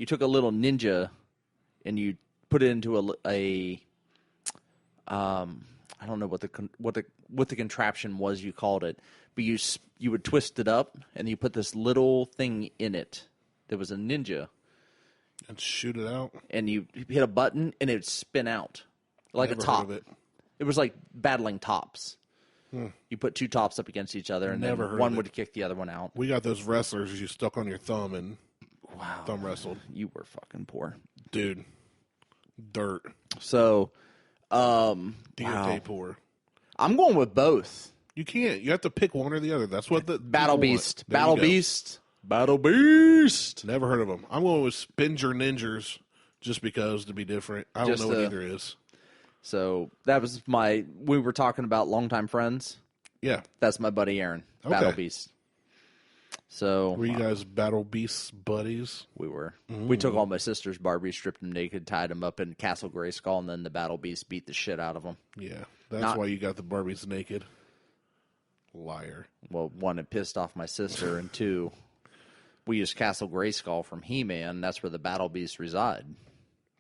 took a little ninja, and you put it into a I don't know what the contraption was you called it, but you would twist it up and you put this little thing in it. There was a ninja, and shoot it out. And you hit a button and it'd spin out like Never a top. Heard of it. It was like battling tops. You put two tops up against each other, and then one would kick the other one out. We got those wrestlers you stuck on your thumb and thumb wrestled. You were fucking poor, dude. Dirt. So. Day poor. I'm going with both. You can't. You have to pick one or the other. That's what the Battle Beast. Battle Beast. Battle Beast. Never heard of them. I'm going with Spinjin' Ninjas just because to be different. I don't know what either is. So that was we were talking about longtime friends. Yeah. That's my buddy Aaron. Okay. Battle Beast. So were you guys Battle Beast buddies? We were. We took all my sister's Barbies, stripped them naked, tied them up in Castle Grayskull, and then the Battle Beast beat the shit out of them. Yeah, that's why you got the Barbies naked. Liar. Well, one, it pissed off my sister, and two, we used Castle Grayskull from He-Man. That's where the Battle Beasts reside.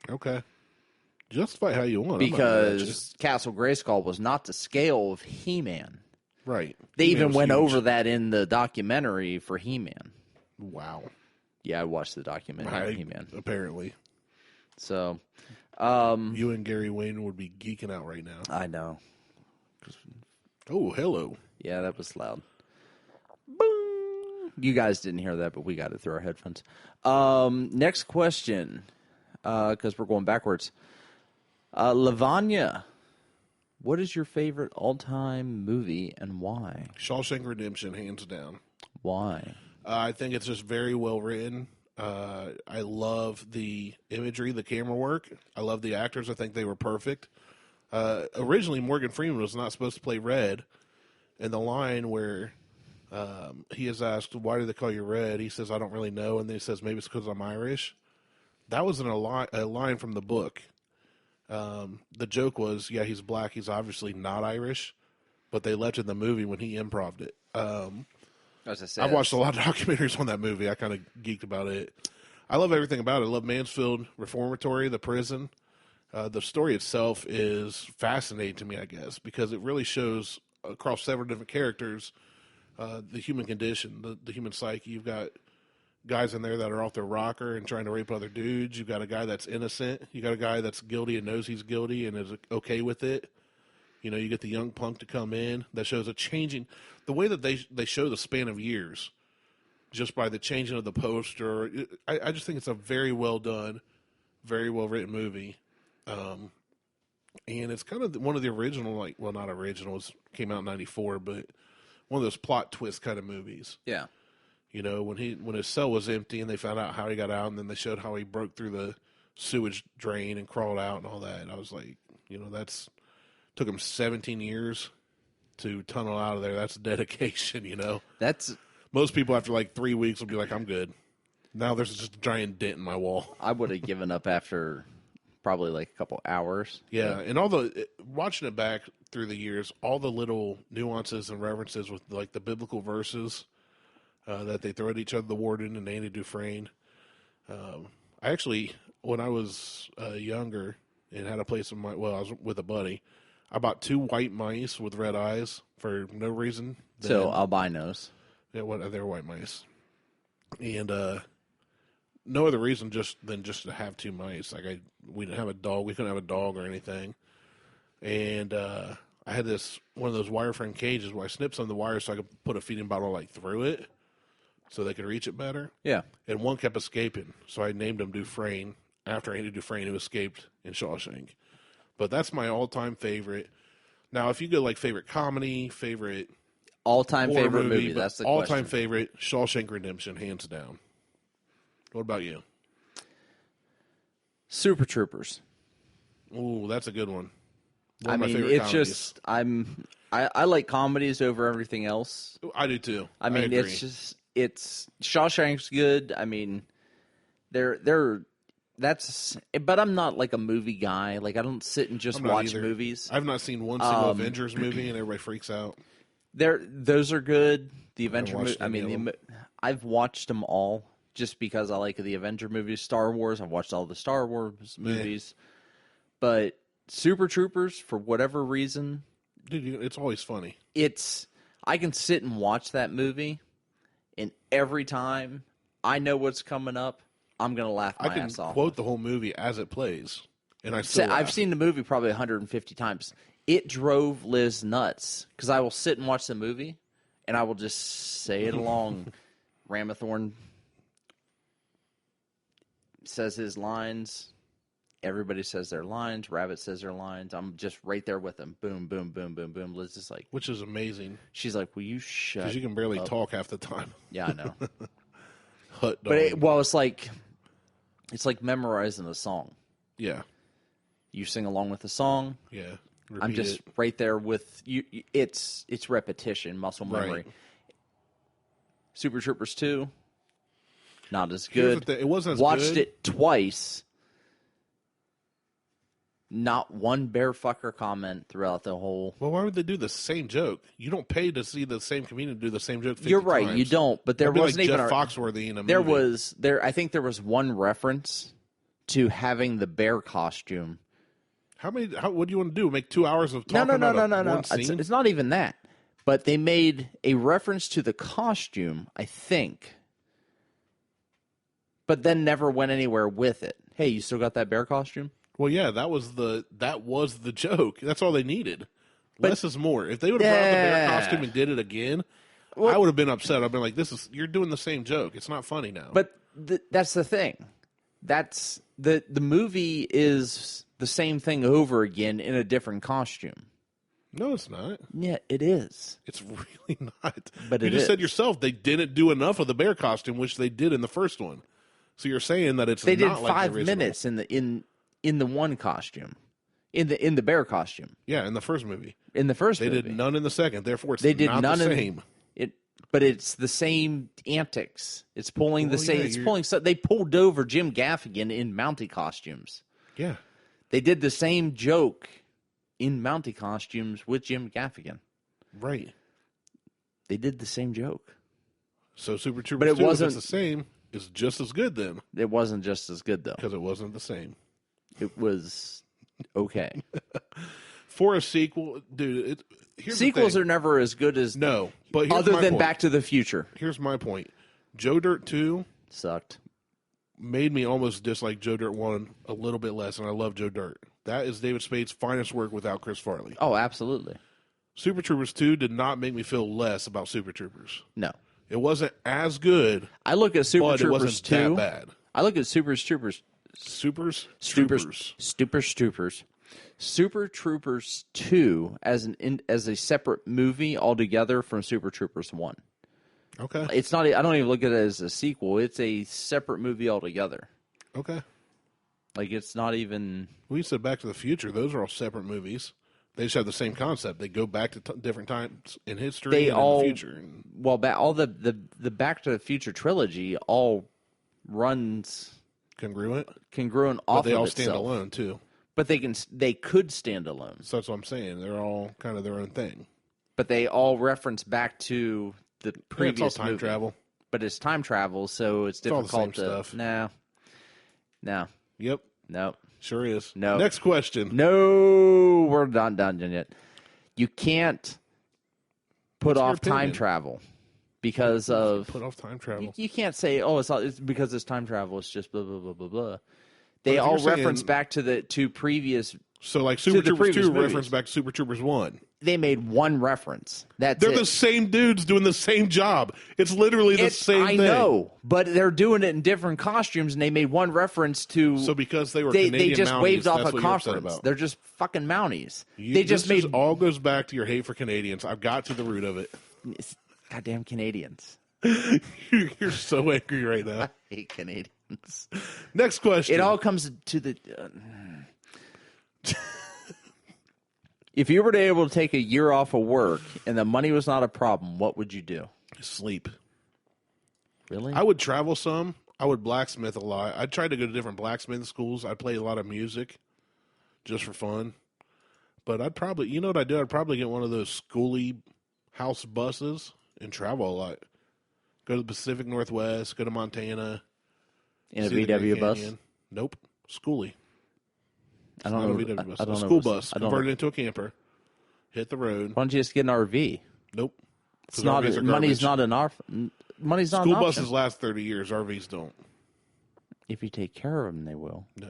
Okay. Justify how you want. Because Castle Grayskull was not the scale of He-Man. Right. They even went over that in the documentary for He-Man. Wow. Yeah, I watched the documentary of He-Man. Apparently. So, you and Gary Wayne would be geeking out right now. I know. Oh, hello. Yeah, that was loud. Boom. You guys didn't hear that, but we got it through our headphones. Next question, because we're going backwards. Lavanya. What is your favorite all-time movie and why? Shawshank Redemption, hands down. Why? I think it's just very well written. I love the imagery, the camera work. I love the actors. I think they were perfect. Originally, Morgan Freeman was not supposed to play Red. And the line where he is asked, why do they call you Red? He says, I don't really know. And then he says, maybe it's because I'm Irish. That was a line from the book. The joke was, yeah, he's black. He's obviously not Irish, but they left in the movie when he improv'd it. As I said, I've watched a lot of documentaries on that movie. I kind of geeked about it. I love everything about it. I love Mansfield Reformatory, the prison. The story itself is fascinating to me, I guess, because it really shows across several different characters the human condition, the human psyche. You've got guys in there that are off their rocker and trying to rape other dudes. You've got a guy that's innocent. You got a guy that's guilty and knows he's guilty and is okay with it. You know, you get the young punk to come in. That shows a changing, the way that they show the span of years, just by the changing of the poster. I just think it's a very well done, very well written movie. And it's kind of one of the original, not originals, came out in '94, but one of those plot twist kind of movies. Yeah. You know, when his cell was empty and they found out how he got out, and then they showed how he broke through the sewage drain and crawled out and all that. And I was like, you know, took him 17 years to tunnel out of there. That's dedication, you know. Most people after like 3 weeks will be like, I'm good. Now there's just a giant dent in my wall. I would have given up after probably like a couple hours. Yeah, and watching it back through the years, all the little nuances and references with like the biblical verses that they throw at each other, the Warden and Andy Dufresne. I actually, when I was younger and had a place in I was with a buddy, I bought 2 white mice with red eyes for no reason. So albinos. Yeah, they're white mice, and no other reason than to have 2 mice. Like we didn't have a dog. We couldn't have a dog or anything. And I had one of those wireframe cages where I snipped some of the wires so I could put a feeding bottle like through it so they could reach it better. Yeah. And one kept escaping, so I named him Dufresne after Andy Dufresne, who escaped in Shawshank. But that's my all-time favorite. Now, if you go like favorite comedy, favorite all-time favorite movie, that's the all-time question. favorite, Shawshank Redemption, hands down. What about you? Super Troopers. Ooh, that's a good one. I mean, it's comedies. Just I like comedies over everything else. I do too. I mean, it's Shawshank's good. I mean, but I'm not like a movie guy. Like I don't sit and just watch movies. I've not seen one single Avengers movie, and everybody freaks out. Those are good. The Avenger movie. I mean, I've watched them all just because I like the Avenger movies. Star Wars. I've watched all the Star Wars movies, but Super Troopers, for whatever reason, dude, it's always funny. I can sit and watch that movie, and every time I know what's coming up, I'm gonna laugh my ass off. I can quote the whole movie as it plays, and I've seen the movie probably 150 times. It drove Liz nuts because I will sit and watch the movie, and I will just say it along. Ramathorn says his lines. Everybody says their lines. Rabbit says their lines. I'm just right there with them. Boom, boom, boom, boom, boom. Liz is like, which is amazing. She's like, "Will you shut?" Because you can barely talk half the time. Yeah, I know. Hut dog. But it's like memorizing a song. Yeah. You sing along with the song. Yeah. I'm just right there with you. It's repetition, muscle memory. Right. Super Troopers 2, not as good. It wasn't as Watched good. it twice. Not one bear fucker comment throughout the whole. Well, why would they do the same joke? You don't pay to see the same comedian do the same joke 50 You're right, times. you don't. But there wasn't like even Jeff Foxworthy in a movie. I think there was one reference to having the bear costume. What do you want to do? Make 2 hours of talking No. one scene? It's not even that. But they made a reference to the costume, I think. But then never went anywhere with it. Hey, you still got that bear costume? Well, yeah, that was the joke. That's all they needed. Less is more. If they would have brought out the bear costume and did it again, I would have been upset. I've been like, you're doing the same joke. It's not funny now. But that's the thing. That's the movie is the same thing over again in a different costume. No, it's not. Yeah, it is. It's really not. But you just said yourself they didn't do enough of the bear costume, which they did in the first one. So you're saying that they did not like 5 the original. minutes in the one costume, in the bear costume. Yeah, in the first movie. In the first movie, they did none in the second. Therefore, it's they did not none the same. But it's the same antics. It's pulling the same. Yeah, it's pulling. They pulled over Jim Gaffigan in Mountie costumes. Yeah, they did the same joke in Mountie costumes with Jim Gaffigan. Right. They did the same joke. So Super Troopers 2, if it's the same, is just as good then. It wasn't just as good though because it wasn't the same. It was okay. For a sequel, dude, sequels are never as good as but other than Back to the Future. Here's my point: Joe Dirt 2 sucked. Made me almost dislike Joe Dirt 1 a little bit less, and I love Joe Dirt. That is David Spade's finest work without Chris Farley. Oh, absolutely. Super Troopers 2 did not make me feel less about Super Troopers. No. It wasn't as good. I look at Super Troopers it wasn't 2. That bad. I look at Super Troopers. Troopers. Super Troopers 2 as a separate movie altogether from Super Troopers 1. Okay. It's not. I don't even look at it as a sequel. It's a separate movie altogether. Okay. Like, it's not even... We said Back to the Future. Those are all separate movies. They just have the same concept. They go back to different times in history and in the future. Well, all the Back to the Future trilogy all runs... Congruent off of itself. But they all stand alone, too. But they could stand alone. So that's what I'm saying. They're all kind of their own thing. But they all reference back to the previous it's all time travel. But it's time travel, so it's difficult all the same stuff. No. Yep. No. Sure is. No. Next question. No, we're not done yet. You can't put off time travel because of... Put off time travel. You can't say, it's because it's time travel. It's just blah, blah, blah, blah, blah. They all reference back to the two previous... So, like, Super Troopers 2 reference back to Super Troopers 1. They made one reference. They're the same dudes doing the same job. It's literally the same thing. I know, but they're doing it in different costumes, and they made one reference to... So because they were Canadian they just Mounties, waved off that's a what you're upset conference. about. They're just fucking Mounties. This all goes back to your hate for Canadians. I've got to the root of it. It's goddamn Canadians. You're so angry right now. I hate Canadians. Next question. It all comes to the... If you were able to take a year off of work and the money was not a problem, what would you do? Sleep. Really? I would travel some. I would blacksmith a lot. I'd try to go to different blacksmith schools. I'd play a lot of music just for fun. But I'd probably, you know what I'd do? I'd probably get one of those schooly house buses and travel a lot. Go to the Pacific Northwest, go to Montana. In a VW bus? Nope. Schoolie. I don't know. VW bus. A school bus. Converted into a camper. Hit the road. Why don't you just get an RV? Nope. It's not. Money's not an option. Money's not an option. School buses last 30 years. RVs don't. If you take care of them, they will. No.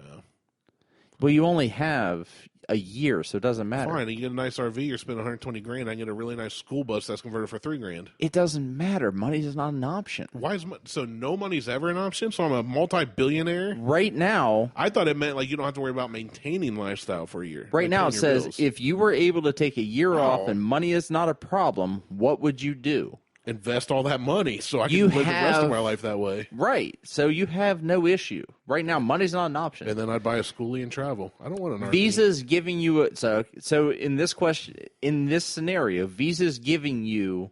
Well, you only have a year, so it doesn't matter. Fine. You get a nice RV, you're spending $120,000. I can get a really nice school bus that's converted for $3,000. It doesn't matter. Money is not an option. Why is so no money's ever an option? So I'm a multi-billionaire? Right now, I thought it meant like you don't have to worry about maintaining lifestyle for a year. Right now, it says bills. If you were able to take a year off and money is not a problem, what would you do? Invest all that money so I can live the rest of my life that way. Right. So you have no issue. Right now, money's not an option. And then I'd buy a schoolie and travel. I don't want an RV. Visa's giving you so in this scenario, Visa's giving you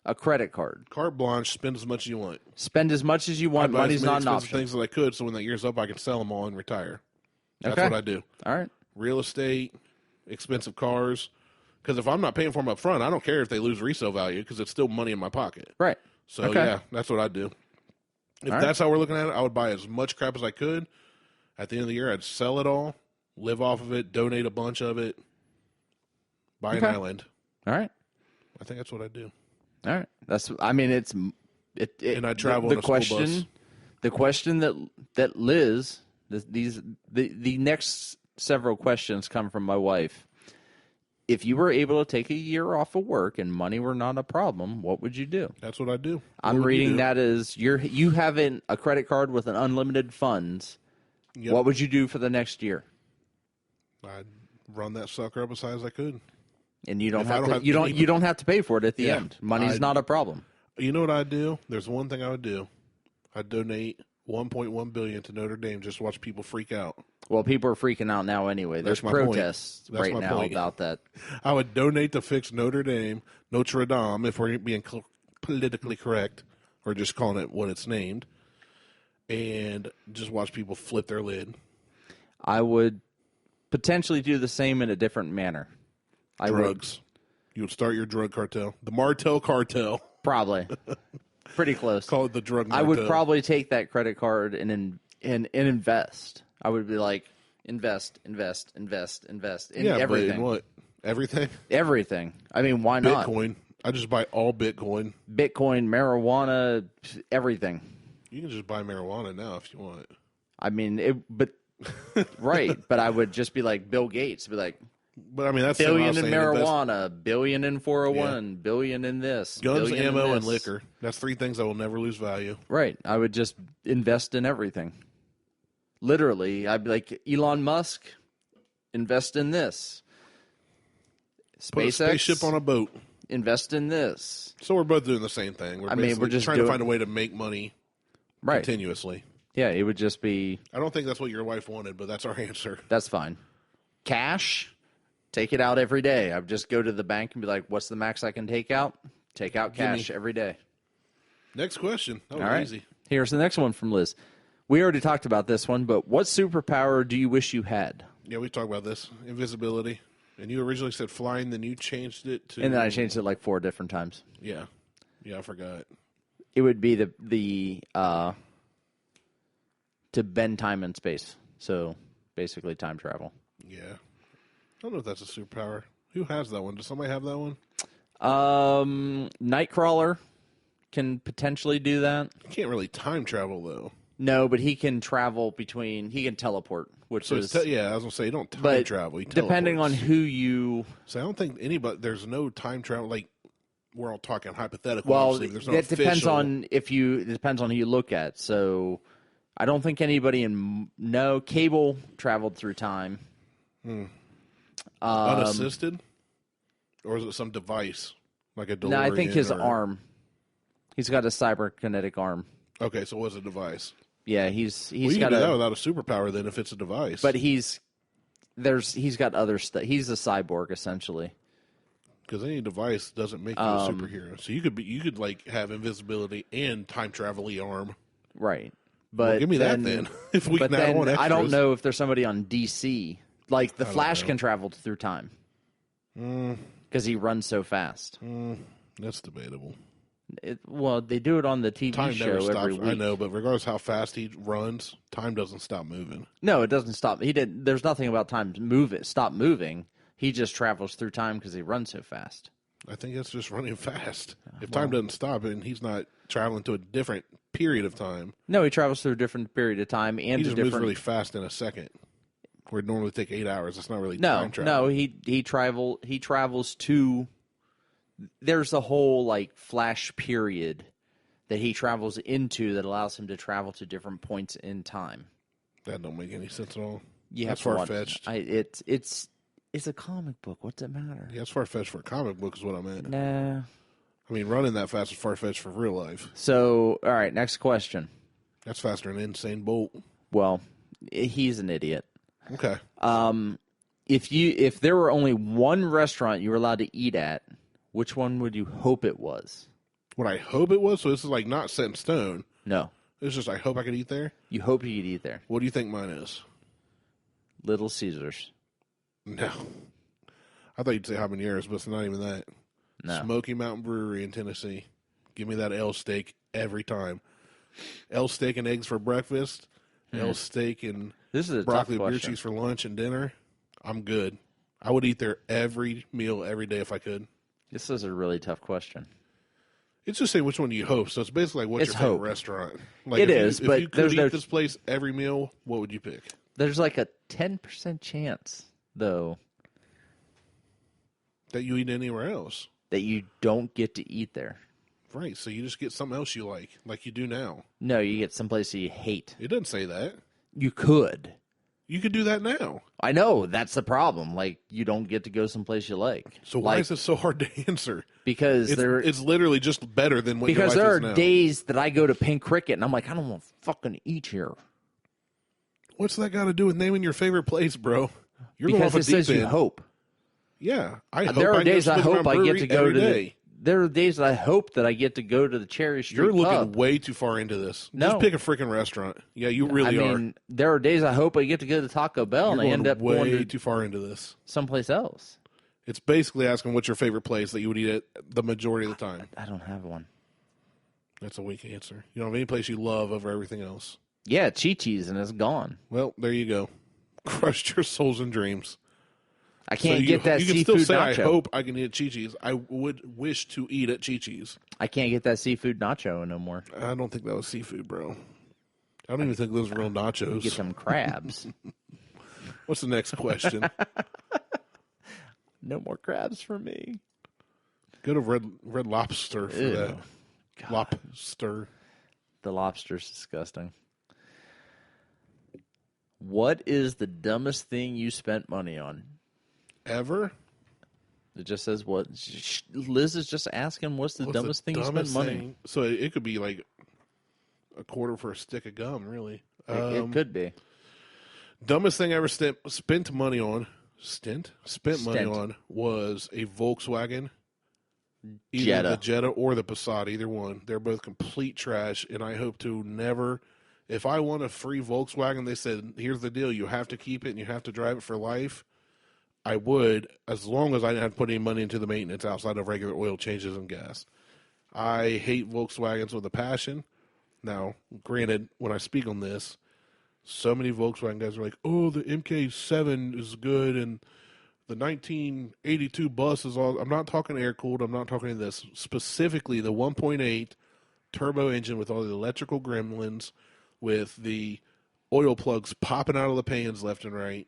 a credit card. Carte blanche, spend as much as you want. Spend as much as you want. Money's not an option. Things that I could, so when that year's up, I can sell them all and retire. That's what I do. All right. Real estate, expensive cars. Because if I'm not paying for them up front, I don't care if they lose resale value because it's still money in my pocket. Right. So, yeah, that's what I'd do. If that's how we're looking at it, I would buy as much crap as I could. At the end of the year, I'd sell it all, live off of it, donate a bunch of it, buy an island. All right. I think that's what I'd do. All right. And I'd travel in a school bus. The question that Liz, the next several questions come from my wife. If you were able to take a year off of work and money were not a problem, what would you do? That's what I'd do. I'm reading that as you have a credit card with an unlimited funds. Yep. What would you do for the next year? I'd run that sucker up as high as I could. And you don't have to pay for it at the end. Money's not a problem. You know what I'd do? There's one thing I would do. I'd donate $1.1 billion to Notre Dame just to watch people freak out. Well, people are freaking out now anyway. There's protests right now about that. I would donate to fix Notre Dame, if we're being politically correct, or just calling it what it's named, and just watch people flip their lid. I would potentially do the same in a different manner. Drugs. You would start your drug cartel. The Martelle cartel. Probably. Pretty close. Call it the drug Martelle. I would probably take that credit card and invest. I would be like, invest in everything. But in what? Everything? Everything. I mean, why not? Bitcoin. I just buy all Bitcoin. Bitcoin, marijuana, everything. You can just buy marijuana now if you want. I mean, right. But I would just be like Bill Gates. Be like, but I mean, that's billion in marijuana, billion in 401, billion in this. Guns, ammo, and liquor. That's three things that will never lose value. Right. I would just invest in everything. Literally, I'd be like Elon Musk. invest in this. Put a spaceship on a boat. Invest in this. So we're both doing the same thing. We're just trying to find a way to make money continuously. Yeah, it would just be... I don't think that's what your wife wanted, but that's our answer. That's fine. Cash, take it out every day. I would just go to the bank and be like, what's the max I can take out? Take out cash every day. Next question. That was easy. Here's the next one from Liz. We already talked about this one, but what superpower do you wish you had? Yeah, we talked about this. Invisibility. And you originally said flying, then you changed it to... And then I changed it like 4 different times. Yeah. Yeah, I forgot. It would be to bend time and space. So basically time travel. Yeah. I don't know if that's a superpower. Who has that one? Does somebody have that one? Nightcrawler can potentially do that. You can't really time travel, though. No, but he can travel between... He can teleport, which so is... yeah, I was going to say, you don't time travel. You depending on who you... So I don't think anybody... There's no time travel. Like, we're all talking hypothetical. Well, there's no it depends official... on it depends on who you look at. So I don't think anybody Cable traveled through time. Unassisted? Or is it some device? Like a DeLorean? No, I think his arm. He's got a cyberkinetic arm. Okay, so it was a device. Yeah, he's you got can do that without a superpower then if it's a device. But he's got other stuff. He's a cyborg essentially. Because any device doesn't make you a superhero. So you could like have invisibility and time travel arm. Right. But give me that then. If we can add on extras. I don't know if there's somebody on DC. Like the Flash can travel through time. Because he runs so fast. That's debatable. Well, they do it on the TV time show never stops. every week. I know, but regardless how fast he runs, time doesn't stop moving. No, it doesn't stop. There's nothing about time to stop moving. He just travels through time because he runs so fast. I think it's just running fast. If time doesn't stop and he's not traveling to a different period of time. No, he travels through a different period of time and he just moves really fast in a second. Where it normally take 8 hours. It's not really time travel. No, he travels to. There's a whole like flash period that he travels into that allows him to travel to different points in time. That don't make any sense at all. That's far-fetched. It's a comic book. What's it matter? Yeah, it's far-fetched for a comic book is what I meant. Nah. I mean, running that fast is far-fetched for real life. So, all right, next question. That's faster than Usain Bolt. Well, he's an idiot. Okay. If there were only one restaurant you were allowed to eat at, which one would you hope it was? What I hope it was? So this is like not set in stone. No. It's just I hope I could eat there? You hope you could eat there. What do you think mine is? Little Caesars. No. I thought you'd say habaneros, but it's not even that. No. Smoky Mountain Brewery in Tennessee. Give me that L steak every time. L steak and eggs for breakfast. L steak and broccoli beer cheese for lunch and dinner. I'm good. I would eat there every meal, every day if I could. This is a really tough question. It's just saying which one do you hope. So it's basically like what's your favorite restaurant? Like but if you could eat this place every meal, what would you pick? There's like a 10% chance, though, that you eat anywhere else. That you don't get to eat there. Right, so you just get something else you like you do now. No, you get someplace that you hate. It doesn't say that. You could. You could do that now. I know, that's the problem. Like, you don't get to go someplace you like. So why is this so hard to answer? Because it's literally just better than what your life is now. Because there are days that I go to Pink Cricket and I'm like, I don't want to fucking eat here. What's that got to do with naming your favorite place, bro? You're because it says you hope. Yeah, I hope. There are days I hope I get to go to there are days that I hope that I get to go to the Cherry Street You're looking Pub. way too far into this. No. Just pick a freaking restaurant. Yeah, you really are. I mean, there are days I hope I get to go to Taco Bell and I end up going way too far into this. Someplace else. It's basically asking what's your favorite place that you would eat at the majority of the time. I don't have one. That's a weak answer. You don't have any place you love over everything else. Yeah, Chi-Chi's and it's gone. Well, there you go. Crushed your souls and dreams. I can't get that seafood nacho. You can still say, I hope I can eat at Chi-Chi's. I would wish to eat at Chi-Chi's. I can't get that seafood nacho no more. I don't think that was seafood, bro. I don't even think those were real nachos. Get some crabs. What's the next question? No more crabs for me. Go to Red Lobster for that. God. Lobster. The lobster's disgusting. What is the dumbest thing you spent money on? Ever? It just says what? Liz is just asking what's the dumbest thing you spent money on? So it could be like a quarter for a stick of gum, really. It could be. Dumbest thing I ever spent money on was a Volkswagen. Either Jetta. the Jetta or the Passat, either one. They're both complete trash, and I hope to never... If I want a free Volkswagen, they said, here's the deal, you have to keep it and you have to drive it for life, I would, as long as I didn't have to put any money into the maintenance outside of regular oil changes and gas. I hate Volkswagens with a passion. Now, granted, when I speak on this, so many Volkswagen guys are like, oh, the MK7 is good, and the 1982 bus is all... I'm not talking air-cooled, I'm not talking this. Specifically, the 1.8 turbo engine with all the electrical gremlins, with the oil plugs popping out of the pans left and right.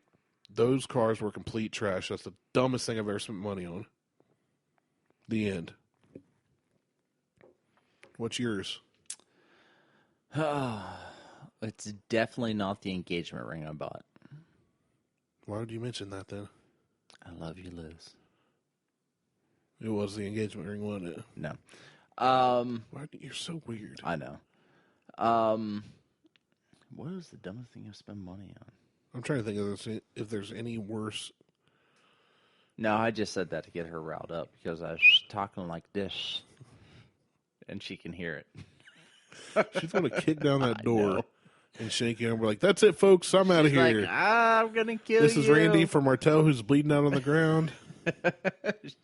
Those cars were complete trash. That's the dumbest thing I've ever spent money on. The end. What's yours? It's definitely not the engagement ring I bought. Why would you mention that then? I love you, Liz. It was the engagement ring, wasn't it? No. You're so weird. I know. What is the dumbest thing you spend money on? I'm trying to think if there's any worse. No, I just said that to get her riled up because I was talking like this, and she can hear it. She's going to kick down that door and shake you, and we're like, "That's it, folks. I'm out of here." Like, I'm gonna kill you. This is Randy from Martelle, who's bleeding out on the ground.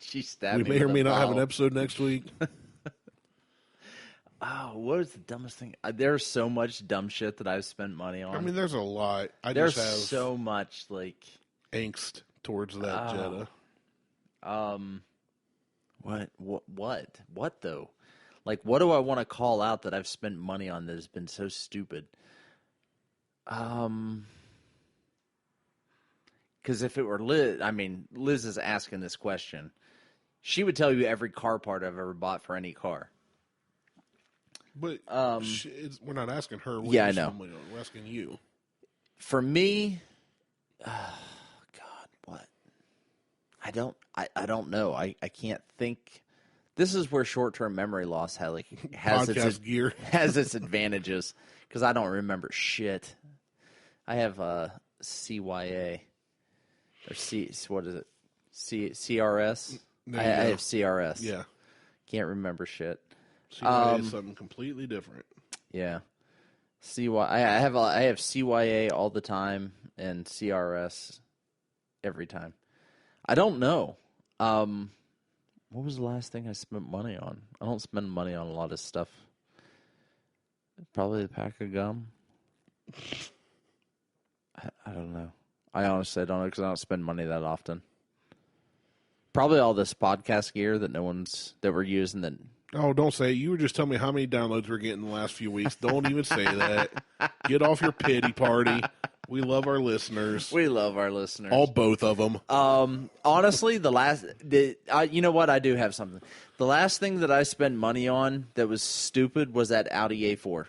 She stabbed me. We may or may not have an episode next week. Oh, what is the dumbest thing? There's so much dumb shit that I've spent money on. I mean, there's a lot. There's just have so much like angst towards that Jetta. What though? Like, what do I want to call out that I've spent money on that has been so stupid? Because if it were Liz, Liz is asking this question. She would tell you every car part I've ever bought for any car. But we're not asking her. I know. We're asking you. For me, God, what? I don't know. I can't think. This is where short-term memory loss has its advantages because I don't remember shit. I have CYA or what is it? CRS. I have CRS. Yeah, can't remember shit. CYA is something completely different. Yeah, I have CYA all the time and CRS every time. I don't know. What was the last thing I spent money on? I don't spend money on a lot of stuff. Probably a pack of gum. I don't know. I honestly don't know because I don't spend money that often. Probably all this podcast gear that we're using that. Oh, don't say it. You were just telling me how many downloads we're getting in the last few weeks. Don't even say that. Get off your pity party. We love our listeners. All both of them. Honestly, you know what? I do have something. The last thing that I spent money on that was stupid was that Audi A4.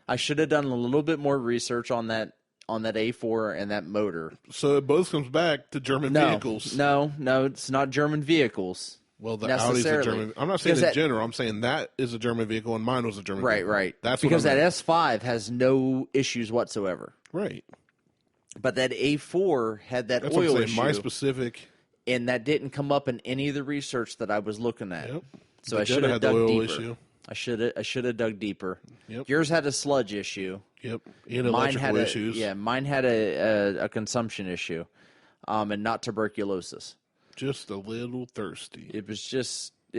I should have done a little bit more research on that A4 and that motor. So it both comes back to German vehicles. No, it's not German vehicles. Well, the Audi's a German. I'm not saying in general. I'm saying that is a German vehicle, and mine was a German vehicle. Right. That's because that S5 has no issues whatsoever. Right. But that A4 had that That's oil what I'm saying, issue. my specific. And that didn't come up in any of the research that I was looking at. Yep. So I should have dug deeper. Issue. I should have dug deeper. Yep. Yours had a sludge issue. Yep. And electrical issues. Yeah, mine had a consumption issue, and not tuberculosis. Just a little thirsty. It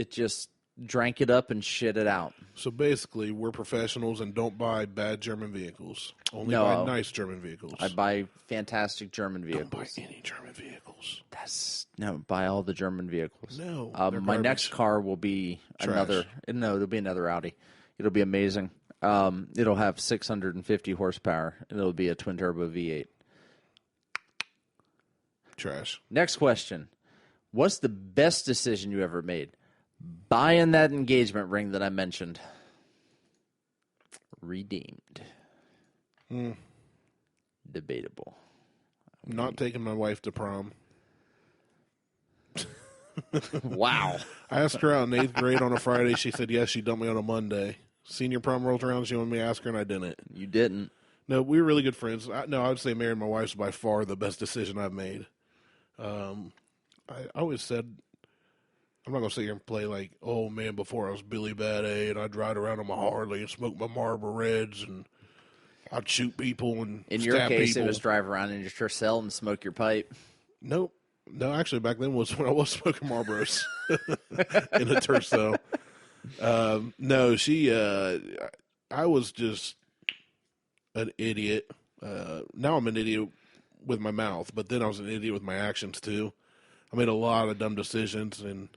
just drank it up and shit it out. So basically, we're professionals and don't buy bad German vehicles. Only buy nice German vehicles. I buy fantastic German vehicles. Don't buy any German vehicles. Buy all the German vehicles. No. My next car will be it'll be another Audi. It'll be amazing. It'll have 650 horsepower, and it'll be a twin turbo V8. Trash. Next question. What's the best decision you ever made? Buying that engagement ring that I mentioned. Redeemed. Debatable. Not taking my wife to prom. Wow. I asked her out in 8th grade on a Friday. She said yes. She dumped me on a Monday. Senior prom rolls around. She wanted me to ask her, and I didn't. You didn't. No, we were really good friends. I would say marrying my wife is by far the best decision I've made. I always said, I'm not going to sit here and play like, oh, man, before I was Billy Bad A, and I'd ride around on my Harley and smoke my Marlboro Reds, and I'd shoot people and In stab your case, people. it was drive around in your cell and smoke your pipe. Nope. No, actually, back then was when I was smoking Marlboros in a Tercel. No, I was just an idiot. Now I'm an idiot with my mouth, but then I was an idiot with my actions too. I made a lot of dumb decisions and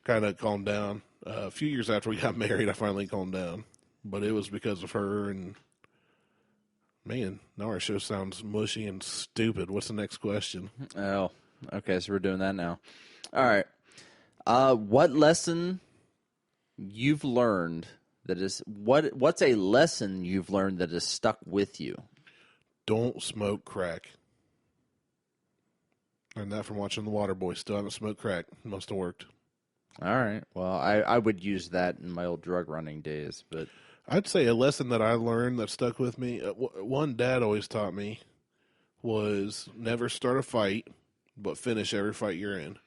kind of calmed down. A few years after we got married, I finally calmed down, but it was because of her. And man, now our show sounds mushy and stupid. What's the next question? Oh, okay, so we're doing that now. All right. What lesson you've learned that is what's a lesson you've learned that has stuck with you? Don't smoke crack. And that from watching The Waterboy. Still haven't smoked crack. Must have worked. All right. Well, I would use that in my old drug running days, but I'd say a lesson that I learned that stuck with me, one dad always taught me, was never start a fight, but finish every fight you're in.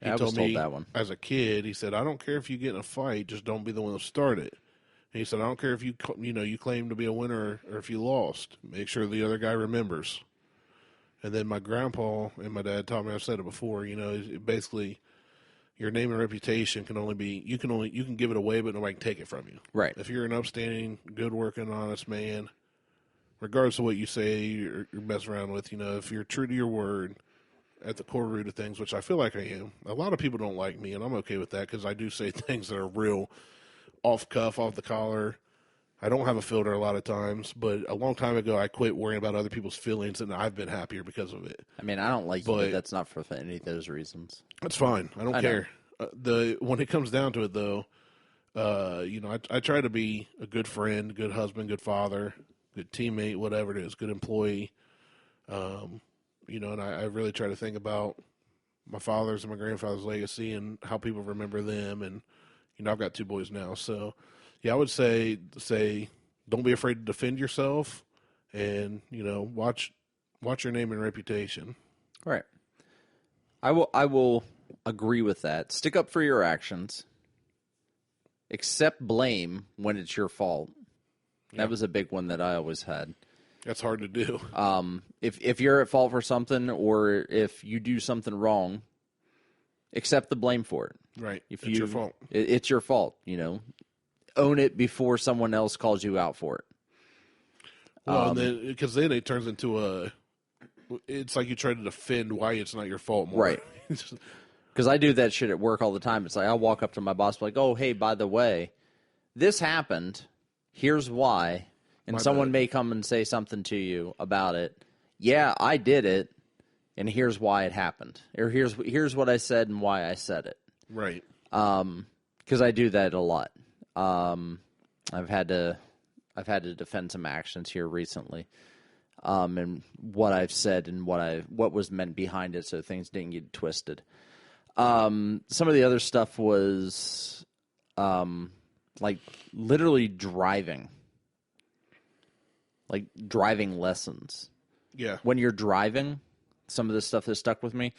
He I was told told me that one. as a kid, he said, I don't care if you get in a fight, just don't be the one to start it. And he said, I don't care if you claim to be a winner or if you lost. Make sure the other guy remembers. And then my grandpa and my dad taught me, I've said it before, basically your name and reputation can only be, you can give it away, but nobody can take it from you. Right. If you're an upstanding, good working, honest man, regardless of what you say you're messing around with, if you're true to your word at the core root of things, which I feel like I am. A lot of people don't like me, and I'm okay with that because I do say things that are real off cuff, off the collar. I don't have a filter a lot of times, but a long time ago I quit worrying about other people's feelings, and I've been happier because of it. I mean, I don't like you, but that's not for any of those reasons. That's fine. I don't care. When it comes down to it, though, I try to be a good friend, good husband, good father, good teammate, whatever it is, good employee. And I really try to think about my father's and my grandfather's legacy and how people remember them. And, I've got 2 boys now. So, yeah, I would say don't be afraid to defend yourself and, watch your name and reputation. Right. I will agree with that. Stick up for your actions. Accept blame when it's your fault. That was a big one that I always had. That's hard to do. If you're at fault for something or if you do something wrong, accept the blame for it. Right. It's your fault. It's your fault, Own it before someone else calls you out for it. Well, because then it turns into it's like you try to defend why it's not your fault more. Right. Because I do that shit at work all the time. It's like I'll walk up to my boss like, oh, hey, by the way, this happened. Here's why. And someone may come and say something to you about it. Yeah, I did it, and here's why it happened. Or here's what I said and why I said it. Right. Because I do that a lot. I've had to defend some actions here recently, and what I've said and what was meant behind it, so things didn't get twisted. Some of the other stuff was like literally driving. Like driving lessons. Yeah. When you're driving, some of the stuff that stuck with me,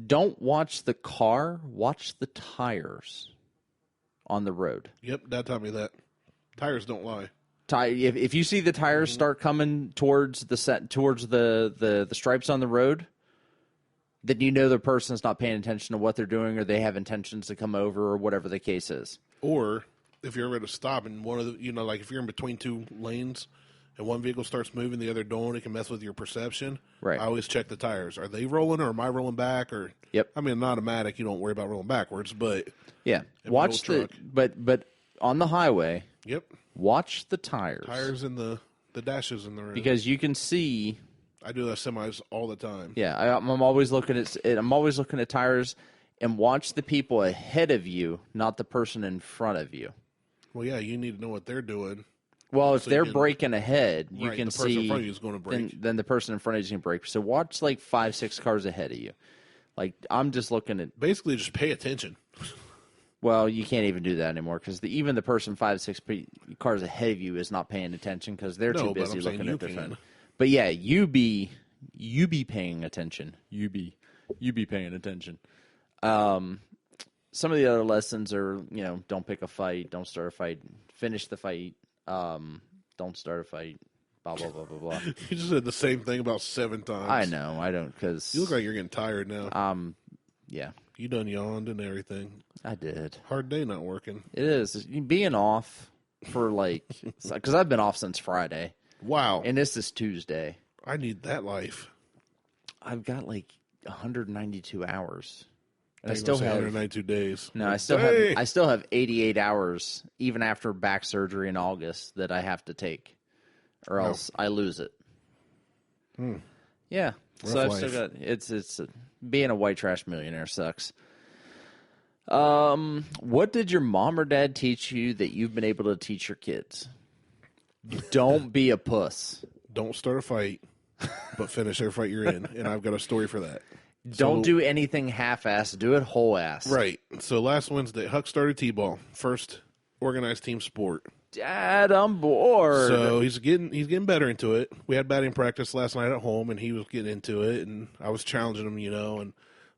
don't watch the car, watch the tires on the road. Yep, Dad taught me that. Tires don't lie. If you see the tires start coming towards the stripes on the road, then you know the person's not paying attention to what they're doing, or they have intentions to come over, or whatever the case is. Or if you're ever at a stop and one of the, like if you're in between 2 lanes and one vehicle starts moving, the other don't, it can mess with your perception. Right. I always check the tires. Are they rolling, or am I rolling back? Or yep. I mean, an automatic, you don't worry about rolling backwards, but yeah, watch but on the highway. Yep. Watch the tires. Tires and the dashes in the road. Because you can see. I do that semis all the time. Yeah, I'm always looking at tires, and watch the people ahead of you, not the person in front of you. Well, yeah, you need to know what they're doing. Well, if So they're you can- breaking ahead, you Right, can the person see in front of you is gonna break. Then the person in front of you is going to break. So watch like 5-6 cars ahead of you. Like I'm just looking at. Basically, just pay attention. Well, you can't even do that anymore because even the person 5-6 cars ahead of you is not paying attention because they're too No, but busy I'm saying looking you at their can. phone. But yeah, you be paying attention. You be paying attention. Some of the other lessons are, don't pick a fight, don't start a fight, finish the fight, don't start a fight, blah, blah, blah, blah, blah. You just said the same thing about 7 times. I know, I don't, because... You look like you're getting tired now. Yeah. You done yawned and everything. I did. Hard day not working. It is. Being off for, because I've been off since Friday. Wow. And this is Tuesday. I need that life. I've got, 192 hours. And I still still have 192 days. No, I still have 88 hours even after back surgery in August that I have to take, or else I lose it. Yeah, so I've still got it's being a white trash millionaire sucks. What did your mom or dad teach you that you've been able to teach your kids? Don't be a puss. Don't start a fight, but finish every fight you're in. And I've got a story for that. Don't do anything half-assed. Do it whole-ass. Right. So last Wednesday, Huck started T-ball, first organized team sport. Dad, I'm bored. So he's getting better into it. We had batting practice last night at home, and he was getting into it, and I was challenging him,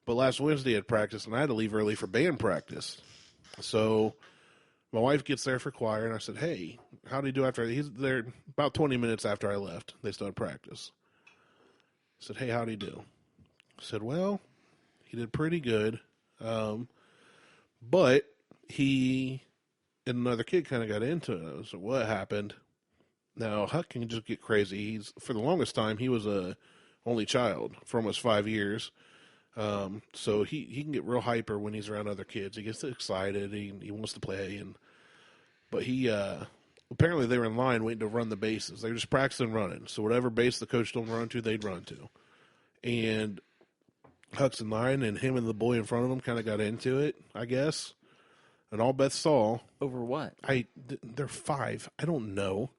but last Wednesday at practice, and I had to leave early for band practice. So my wife gets there for choir, and I said, "Hey, how did he do after?" He's there about 20 minutes after I left. They started practice. I said, "Hey, how did he do?" I said, "Well, he did pretty good, but he and another kid kind of got into it." I said, "What happened?" Now, Huck can just get crazy. For the longest time, he was a only child for almost 5 years. So he can get real hyper when he's around other kids. He gets excited. He wants to play. But he apparently they were in line waiting to run the bases. They were just practicing running. So whatever base the coach told them to run to, they'd run to. And Huck's in line, and him and the boy in front of him kind of got into it, I guess. And all bets saw. Over what? They're 5. I don't know.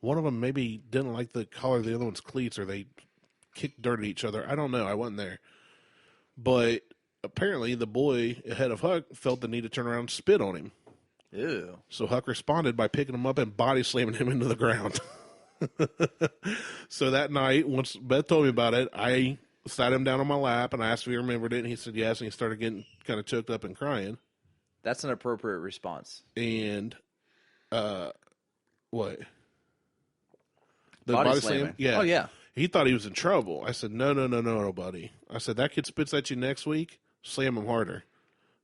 One of them maybe didn't like the color of the other one's cleats, or they kicked dirt at each other. I don't know. I wasn't there. But apparently the boy ahead of Huck felt the need to turn around and spit on him. Ew. So Huck responded by picking him up and body slamming him into the ground. So that night, once Beth told me about it, I sat him down on my lap and I asked if he remembered it, and he said yes, and he started getting kind of choked up and crying. That's an appropriate response. And what? The Body slam? Yeah. Oh, yeah. He thought he was in trouble. I said, no, buddy. I said, that kid spits at you next week, slam him harder.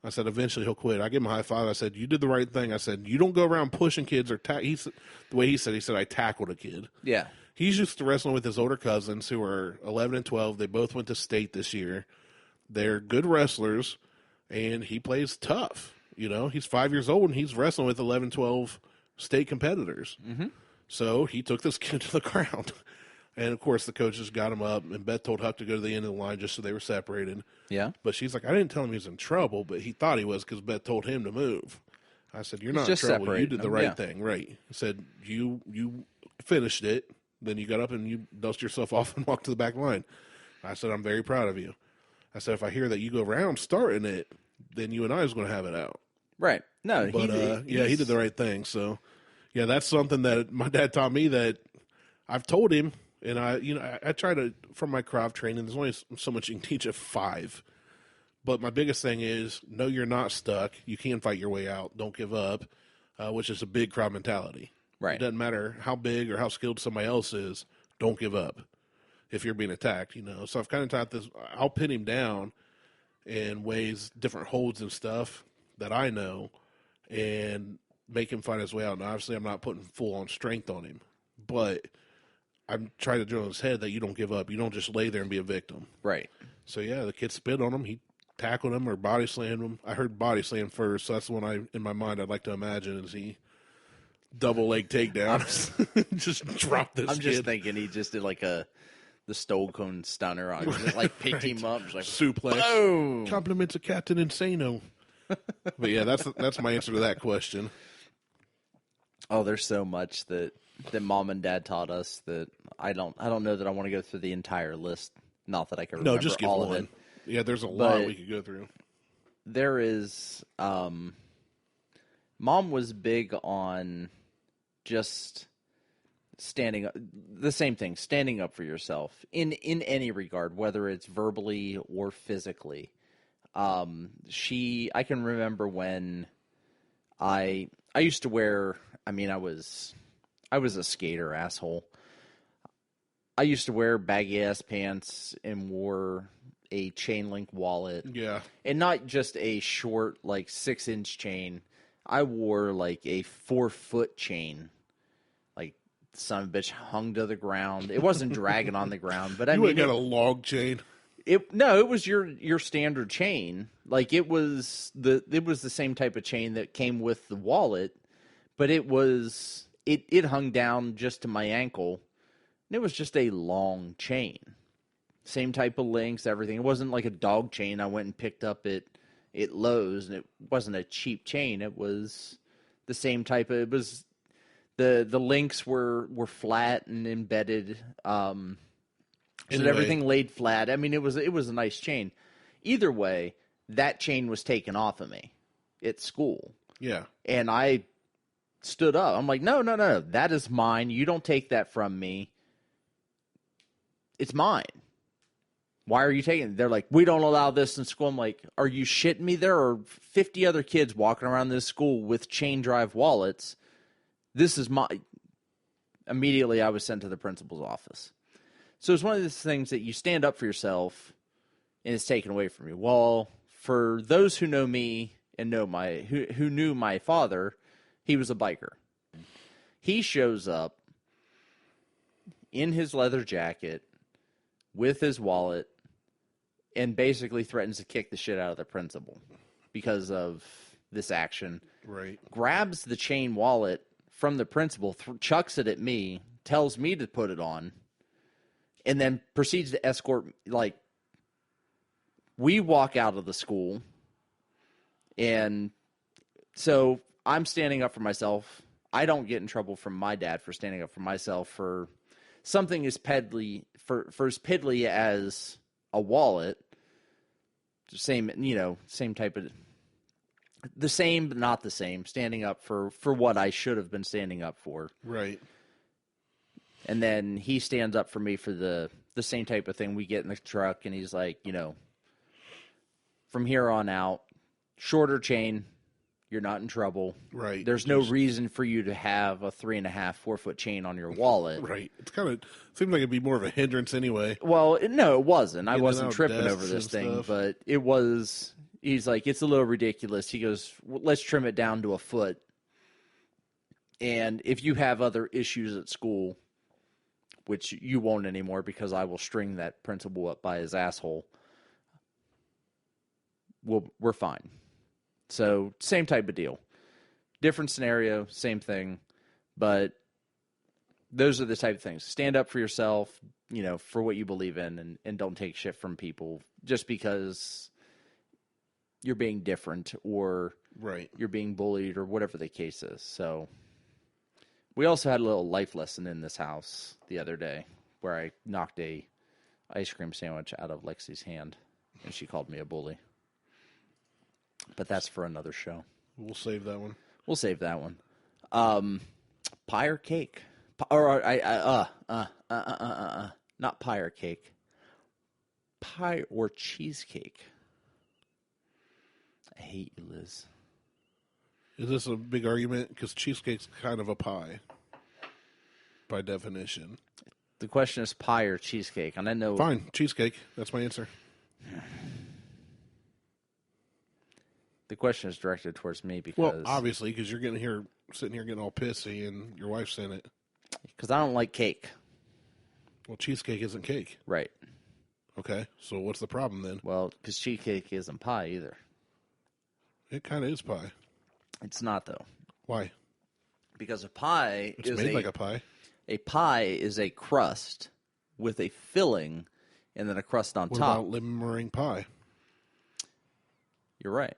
I said, eventually he'll quit. I gave him a high five. I said, you did the right thing. I said, you don't go around pushing kids or the way he said, I tackled a kid. Yeah. He's used to wrestling with his older cousins who are 11 and 12. They both went to state this year. They're good wrestlers, and he plays tough. He's 5 years old, and he's wrestling with 11, 12 state competitors. Mm-hmm. So he took this kid to the ground. And, of course, the coaches got him up, and Beth told Huck to go to the end of the line just so they were separated. Yeah. But she's like, I didn't tell him he was in trouble, but he thought he was because Beth told him to move. I said, you're not in trouble. You did the right thing. Right. He said, you finished it. Then you got up and you dust yourself off and walked to the back line. I said, I'm very proud of you. I said, if I hear that you go around starting it, then you and I is going to have it out. Right. No, but he did the right thing. So, yeah, that's something that my dad taught me that I've told him. And I try to, from my craft training, there's only so much you can teach at 5. But my biggest thing is, no, you're not stuck. You can fight your way out. Don't give up, which is a big crowd mentality. Right. It doesn't matter how big or how skilled somebody else is. Don't give up if you're being attacked, So I've kind of taught this. I'll pin him down in ways, different holds and stuff that I know, and make him fight his way out. And obviously I'm not putting full-on strength on him, but I'm trying to drill in his head that you don't give up. You don't just lay there and be a victim. Right. So, yeah, the kid spit on him. He tackled him or body slammed him. I heard body slam first, so that's the one in my mind I'd like to imagine is he double leg takedown. Just dropped this kid. I'm just thinking he just did the Stone Cold Stunner on him. Just picked him up. Just suplex. Boom. Compliments of Captain Insano. But, yeah, that's my answer to that question. Oh, there's so much that Mom and Dad taught us that I don't know that I want to go through the entire list. Not that I can remember just give all one. of it. Yeah, there's a lot we could go through. There is, Mom was big on just standing up, the same thing, standing up for yourself in any regard, whether it's verbally or physically. I can remember when I used to wear, I was a skater asshole. I used to wear baggy ass pants and wore a chain link wallet. Yeah. And not just a short, 6-inch chain. I wore like a 4-foot chain. Like, son of a bitch hung to the ground. It wasn't dragging on the ground, but you got a log chain. It was your standard chain. Like, it was the same type of chain that came with the wallet, but it hung down just to my ankle. And it was just a long chain. Same type of links, everything. It wasn't like a dog chain I went and picked up at Lowe's, and it wasn't a cheap chain. It was the same type of. It was the links were flat and embedded, so that everything laid flat. I mean, it was a nice chain. Either way, that chain was taken off of me at school. Yeah, and I stood up. I'm like, no, that is mine. You don't take that from me. It's mine. Why are you taking it? They're like, we don't allow this in school. I'm like, are you shitting me? There are 50 other kids walking around this school with chain drive wallets. This is my... Immediately, I was sent to the principal's office. So it's one of those things that you stand up for yourself, and it's taken away from you. Well, for those who know me and know who knew my father, he was a biker. He shows up in his leather jacket with his wallet and basically threatens to kick the shit out of the principal because of this action. Right. Grabs the chain wallet from the principal, chucks it at me, tells me to put it on, and then proceeds to escort. Like, we walk out of the school, and so I'm standing up for myself. I don't get in trouble from my dad for standing up for myself for something as piddly as piddly as a wallet. Same type of, the same but not the same. Standing up for what I should have been standing up for. Right. And then he stands up for me for the same type of thing. We get in the truck and he's like, from here on out, shorter chain, you're not in trouble. Right. There's no reason for you to have a 3.5-4-foot chain on your wallet. Right. It's kind of seems like it'd be more of a hindrance anyway. Well, no, it wasn't. I wasn't tripping desks over this and thing, stuff. but it was. He's like, it's a little ridiculous. He goes, let's trim it down to a foot. And if you have other issues at school, which you won't anymore because I will string that principal up by his asshole, we're fine. So, same type of deal. Different scenario, same thing. But those are the type of things. Stand up for yourself, for what you believe in, and don't take shit from people just because you're being different or right. you're being bullied or whatever the case is. So, we also had a little life lesson in this house the other day where I knocked a ice cream sandwich out of Lexi's hand, and she called me a bully. But that's for another show. We'll save that one. Pie or cake? Not pie or cake. Pie or cheesecake? I hate you, Liz. Is this a big argument? Because cheesecake's kind of a pie, by definition. The question is pie or cheesecake, and I know... Fine, cheesecake. That's my answer. The question is directed towards me because... Well, obviously, because you're sitting here getting all pissy, and your wife's in it. Because I don't like cake. Well, cheesecake isn't cake. Right. Okay, so what's the problem then? Well, because cheesecake isn't pie either. It kind of is pie. It's not, though. Why? Because a pie It's made like a pie. A pie is a crust with a filling and then a crust on What top. about lemon meringue pie? You're right.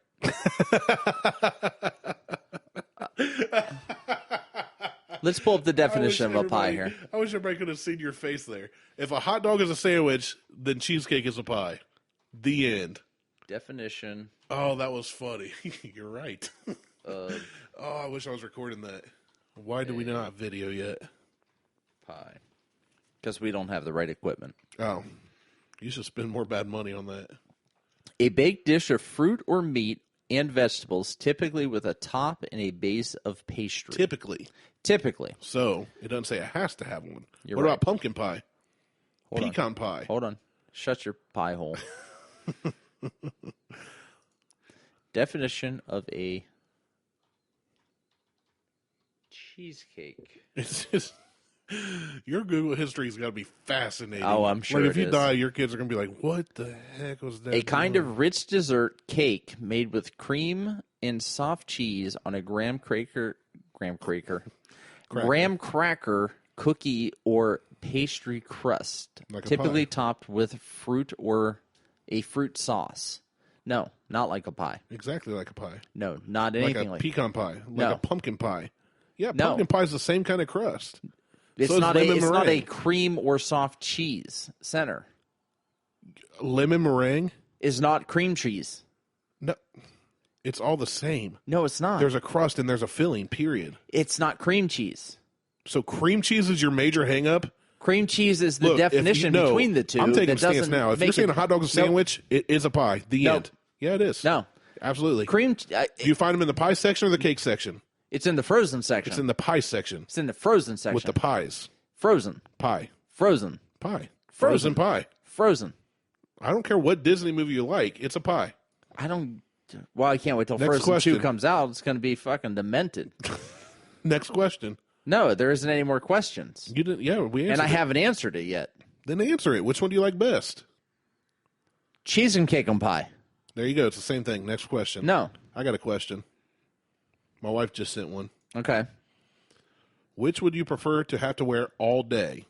Let's pull up the definition of a pie here. I wish everybody could have seen your face there. If a hot dog is a sandwich, then cheesecake is a pie. The end. Definition. Oh, that was funny. You're right. Oh, I wish I was recording that. Why do we not have video yet? Pie. Because we don't have the right equipment. Oh, you should spend more bad money on that. A baked dish of fruit or meat and vegetables, typically with a top and a base of pastry. Typically. So, it doesn't say it has to have one. What about pumpkin pie? Pecan pie? Hold on. Shut your pie hole. Definition of a cheesecake. It's just... Your Google history's got to be fascinating. Oh, I'm sure. Like if you die, your kids are going to be like, what the heck was that? A kind of rich dessert cake made with cream and soft cheese on a graham cracker, cookie or pastry crust, like typically topped with fruit or a fruit sauce. No, not like a pie. Exactly like a pie. No, not anything like a pecan pie. Like a pumpkin pie. Yeah, No. pumpkin pie is the same kind of crust. It's So not lemon it's not a meringue. cream or soft cheese center. Lemon meringue? Is not cream cheese. No. It's all the same. No, it's not. There's a crust and there's a filling, period. It's not cream cheese. So cream cheese is your major hang-up? Cream cheese is the Look, if definition you know, between the two. I'm taking a that stance doesn't now. If make you're saying it- a hot dog is a sandwich, it is a pie. The Nope. end. Yeah, it is. No. Absolutely. Cream. Do you find them in the pie section or the cake section? It's in the frozen section. It's in the pie section. It's in the frozen section. With the pies. Frozen. Pie. Frozen. Pie. Frozen. pie. Frozen. I don't care what Disney movie you like. It's a pie. I don't. Well, I can't wait till Next Frozen question. 2 comes out. It's going to be fucking demented. Next question. No, there isn't any more questions. You didn't. Yeah, we answered And I it. haven't answered it yet. Then answer it. Which one do you like best? Cheese and cake and pie. There you go. It's the same thing. Next question. No. I got a question. My wife just sent one. Okay. Which would you prefer to have to wear all day?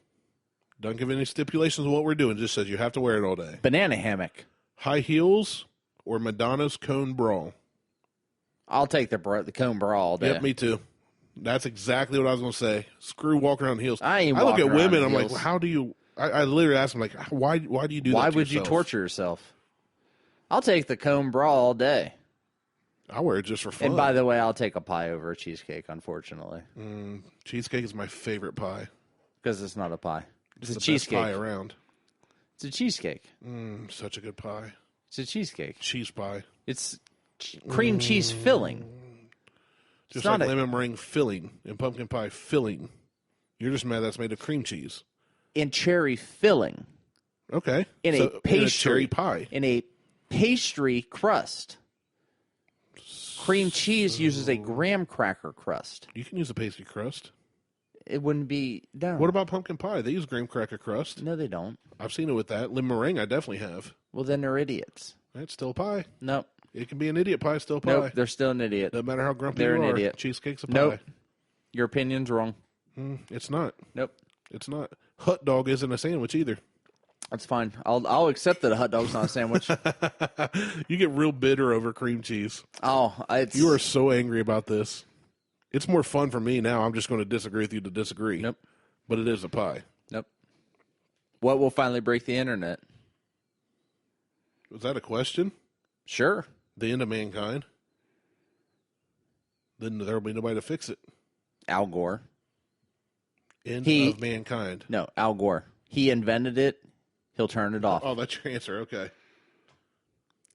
Don't give any stipulations of what we're doing. Just says you have to wear it all day. Banana hammock. High heels or Madonna's cone bra? I'll take the cone bra all day. Yep, me too. That's exactly what I was going to say. Screw walking around in heels. I ain't look walking at women. around in I'm like, heels. well, how do you? I literally ask them like, why do you do that? Why to would you yourself? torture yourself? I'll take the cone bra all day. I wear it just for fun. And by the way, I'll take a pie over a cheesecake, unfortunately. Cheesecake is my favorite pie. Because it's not a pie. It's a the cheesecake. best pie around. It's a cheesecake. Such a good pie. It's a cheesecake. Cheese pie. It's cream cheese filling. Just not like a- lemon meringue filling and pumpkin pie filling. You're just mad that's made of cream cheese. And cherry filling. Okay. In a pastry. cherry pie. In a pastry crust. Cream cheese uses a graham cracker crust. You can use a pastry crust. It wouldn't be... No. What about pumpkin pie? They use graham cracker crust. No, they don't. I've seen it with that. Lemon meringue, I definitely have. Well, then they're idiots. That's still a pie. Nope. It can be an idiot pie, still a pie. Nope, they're still an idiot. Doesn't matter how grumpy They're you an are. idiot. Cheesecake's a pie. Nope. Your opinion's wrong. It's not. Nope. It's not. Hot dog isn't a sandwich either. That's fine. I'll accept that a hot dog's not a sandwich. You get real bitter over cream cheese. Oh, it's... You are so angry about this. It's more fun for me now. I'm just going to disagree with you to disagree. Nope. But it is a pie. Nope. What will finally break the internet? Was that a question? Sure. The end of mankind? Then there will be nobody to fix it. Al Gore. End He- of mankind. No, Al Gore. He invented it. He'll turn it off. Oh, that's your answer. Okay.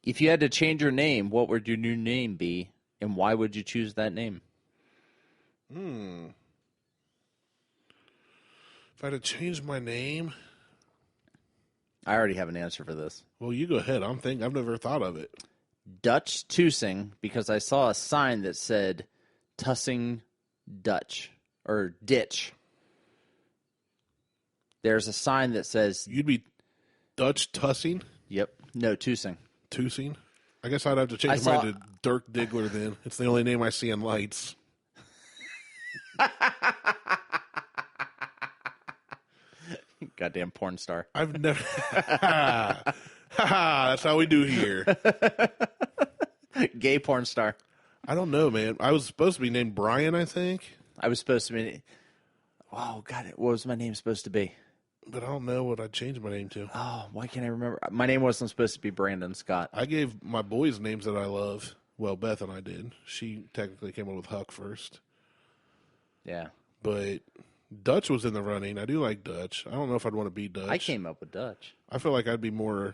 If you had to change your name, what would your new name be, and why would you choose that name? If I had to change my name, I already have an answer for this. well, you go ahead. I've never thought of it. Dutch Tusing, because I saw a sign that said Tussing Dutch, or Ditch. There's a sign that says, You'd be Dutch Tussing? yep, no, Tusing. Tusing? I guess I'd have to change I mine saw- to Dirk Diggler then. It's the only name I see in lights. Goddamn porn star. I've never. That's how we do here. Gay porn star. I don't know, man. I was supposed to be named Brian, I think. I was supposed to be... Oh, God, what was my name supposed to be? But I don't know what I changed my name to. Oh, why can't I remember? My name wasn't supposed to be Brandon Scott. I gave my boys names that I love. Well, Beth and I did. She technically came up with Huck first. Yeah. But Dutch was in the running. I do like Dutch. I don't know if I'd want to be Dutch. I came up with Dutch. I feel like I'd be more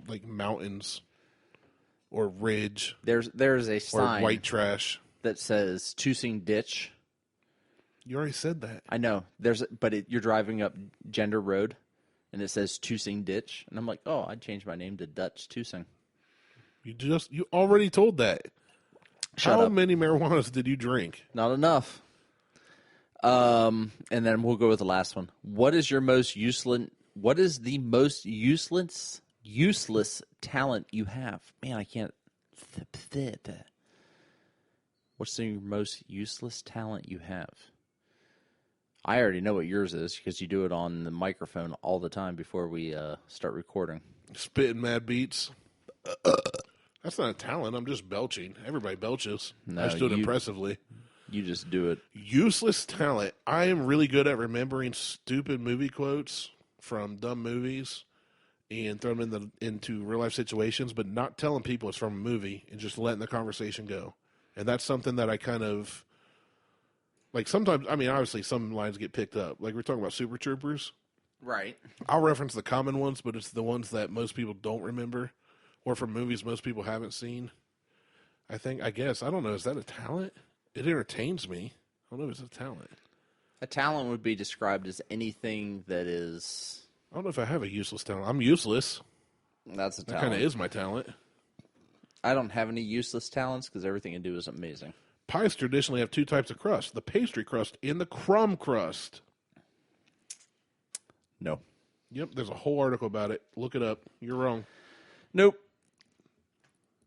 like mountains or ridge. There's a sign or white trash that says Tusing Ditch. You already said that. I know. You're driving up Gender Road, and it says Tusing Ditch, and I'm like, oh, I'd change my name to Dutch Tusing. You already told that. Shut How up. many marijuanas did you drink? Not enough. And then we'll go with the last one. What is the most useless talent you have? Man, I can't. What's the most useless talent you have? I already know what yours is because you do it on the microphone all the time before we start recording. Spitting mad beats. That's not a talent. I'm just belching. Everybody belches. No, I just do it impressively. You just do it. Useless talent. I am really good at remembering stupid movie quotes from dumb movies and throw them into real life situations, but not telling people it's from a movie and just letting the conversation go. And that's something that I kind of like. Sometimes, I mean, obviously, some lines get picked up. Like we're talking about Super Troopers, right? I'll reference the common ones, but it's the ones that most people don't remember, or from movies most people haven't seen. I guess. I don't know. Is that a talent? It entertains me. I don't know if it's a talent. A talent would be described as anything that is... I don't know if I have a useless talent. I'm useless. That's a talent. That kind of is my talent. I don't have any useless talents because everything I do is amazing. Pies traditionally have two types of crust, the pastry crust and the crumb crust. No. Yep, there's a whole article about it. Look it up. You're wrong. Nope.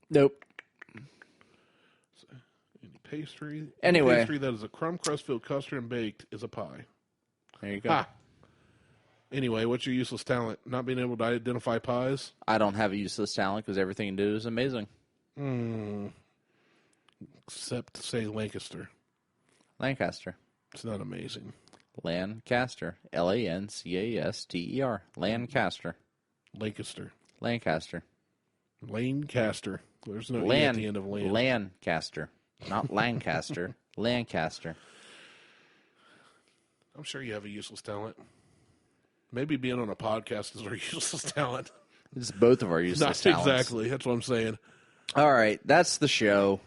Any pastry. Anyway. Any pastry that is a crumb crust filled custard and baked is a pie. There you go. Ha! Anyway, what's your useless talent? Not being able to identify pies? I don't have a useless talent because everything I do is amazing. Except to say Lancaster. Lancaster. It's not amazing. Lancaster. Lancaster. Lancaster. Lancaster. Lancaster. Lancaster. There's no E at the end of land. Lancaster. Not Lancaster. Lancaster. I'm sure you have a useless talent. Maybe being on a podcast is our useless talent. It's both of our useless Not talents. exactly. That's what I'm saying. All right. That's the show.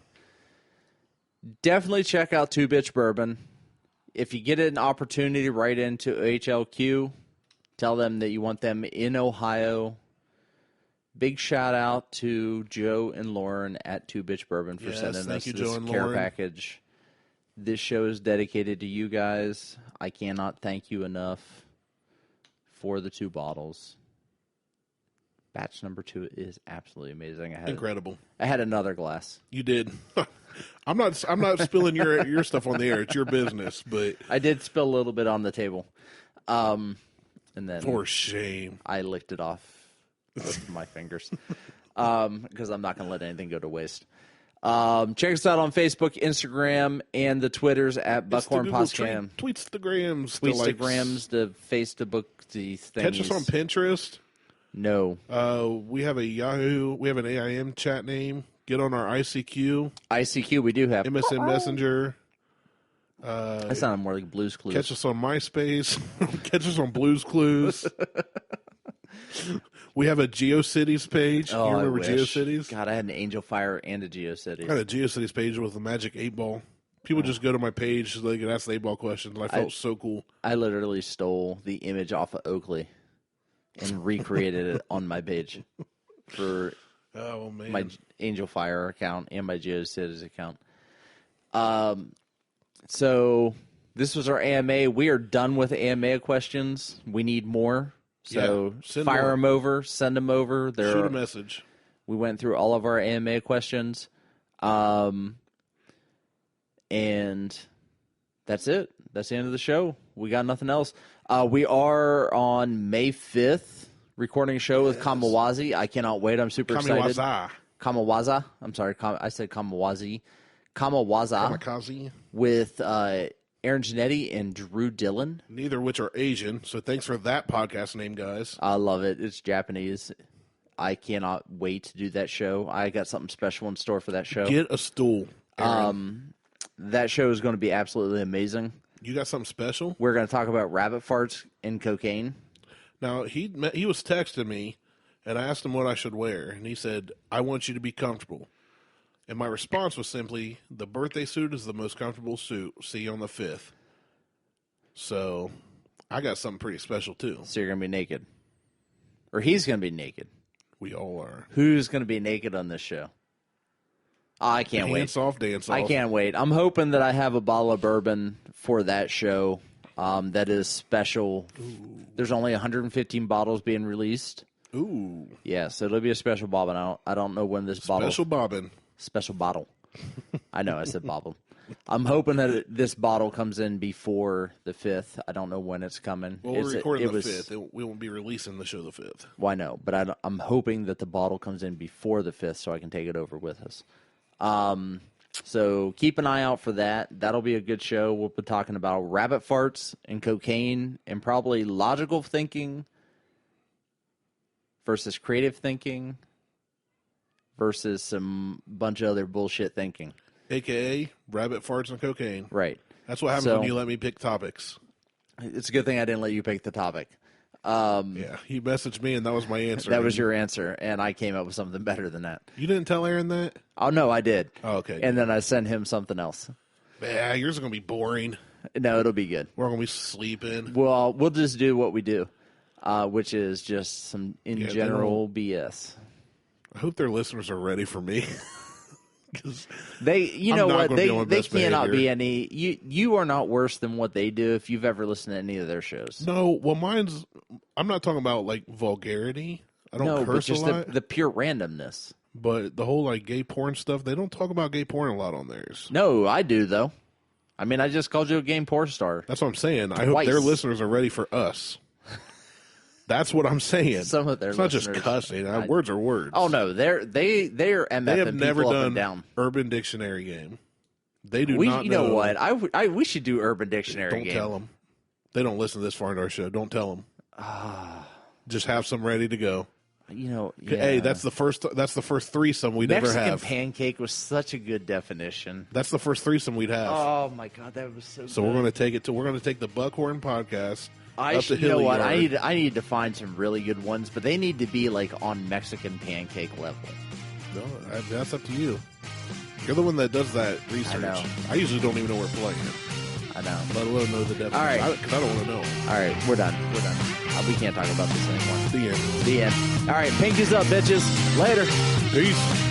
Definitely check out Two Bitch Bourbon. If you get an opportunity, write into HLQ. Tell them that you want them in Ohio. Big shout out to Joe and Lauren at Two Bitch Bourbon for sending us this care package. This show is dedicated to you guys. I cannot thank you enough for the 2 bottles. Batch number 2 is absolutely amazing. Incredible. I had another glass. You did. I'm not spilling your stuff on the air. It's your business, but I did spill a little bit on the table. And then for shame, I licked it off with my fingers. Because I'm not going to let anything go to waste. Check us out on Facebook, Instagram, and the Twitters at Buckhorn Podcast. Tweetstagrams, the Facebook, these things. Catch us on Pinterest. No. We have a Yahoo. We have an AIM chat name. Get on our ICQ. ICQ we do have. MSN Messenger. That sounded more like Blue's Clues. Catch us on MySpace. Catch us on Blue's Clues. We have a GeoCities page. Oh, you remember I wish. GeoCities? God, I had an Angel Fire and a GeoCities. I had a GeoCities page with a magic 8-ball. People just go to my page so they can ask the 8-ball questions. I felt so cool. I literally stole the image off of Oakley and recreated it on my page for my Angel Fire account and my GeoCities account. So this was our AMA. We are done with AMA questions. We need more. So fire them over, send them over. Shoot a message. We went through all of our AMA questions. And that's it. That's the end of the show. We got nothing else. We are on May 5th recording a show with Kamawazi. I cannot wait. I'm super excited. I'm sorry. I said Kamawazi. Kamikaze. With Aaron Janetti and Drew Dillon. Neither of which are Asian, so thanks for that podcast name, guys. I love it. It's Japanese. I cannot wait to do that show. I got something special in store for that show. Get a stool, Aaron. That show is going to be absolutely amazing. You got something special? We're going to talk about rabbit farts and cocaine. Now, he was texting me, and I asked him what I should wear, and he said, I want you to be comfortable. And my response was simply, the birthday suit is the most comfortable suit. See you on the 5th. So, I got something pretty special, too. So you're going to be naked. Or he's going to be naked. We all are. Who's going to be naked on this show? I can't wait. Dance off. I can't wait. I'm hoping that I have a bottle of bourbon for that show that is special. Ooh. There's only 115 bottles being released. Ooh. Yeah, so it'll be a special bobbin. I don't know when this bottle... Special bottle. I know, I said bottle. I'm hoping that this bottle comes in before the 5th. I don't know when it's coming. Well, we're recording the 5th. We won't be releasing the show the 5th. Well, I know, but I'm hoping that the bottle comes in before the 5th so I can take it over with us. So keep an eye out for that. That'll be a good show. We'll be talking about rabbit farts and cocaine and probably logical thinking versus creative thinking versus some bunch of other bullshit thinking. AKA rabbit farts and cocaine. Right. That's what happens when you let me pick topics. It's a good thing I didn't let you pick the topic. Yeah, he messaged me and that was my answer. That was your answer, and I came up with something better than that. You didn't tell Aaron that? Oh, no, I did. Oh, okay. And then I sent him something else. Yeah, yours is going to be boring. No, it'll be good. We're going to be sleeping. Well, we'll just do what we do, which is just some general BS. I hope their listeners are ready for me. They cannot be any. You are not worse than what they do if you've ever listened to any of their shows. No, well, I'm not talking about like vulgarity. I don't curse but just a lot. The pure randomness. But the whole like gay porn stuff, they don't talk about gay porn a lot on theirs. No, I do though. I mean, I just called you a gay porn star. That's what I'm saying. I hope their listeners are ready for us. That's what I'm saying. Some of their listeners, not just cussing. Words are words. Oh no, they are MF. They have never done down. Urban Dictionary game. They do not know. You know what? We should do Urban Dictionary game. Don't tell them. They don't listen this far into our show. Don't tell them. Just have some ready to go. Yeah. Hey, that's the first threesome we'd ever have. Mexican pancake was such a good definition. That's the first threesome we'd have. Oh my god, that was so. So good. we're going to take the Buckhorn podcast. You know what? I need to find some really good ones, but they need to be like on Mexican pancake level. No, that's up to you. You're the one that does that research. I know. I usually don't even know where playing. I know. Let alone know the definition. All right. Because I don't want to know. All right, we're done. We can't talk about this anymore. The end. The end. All right, pinkies up, bitches. Later. Peace.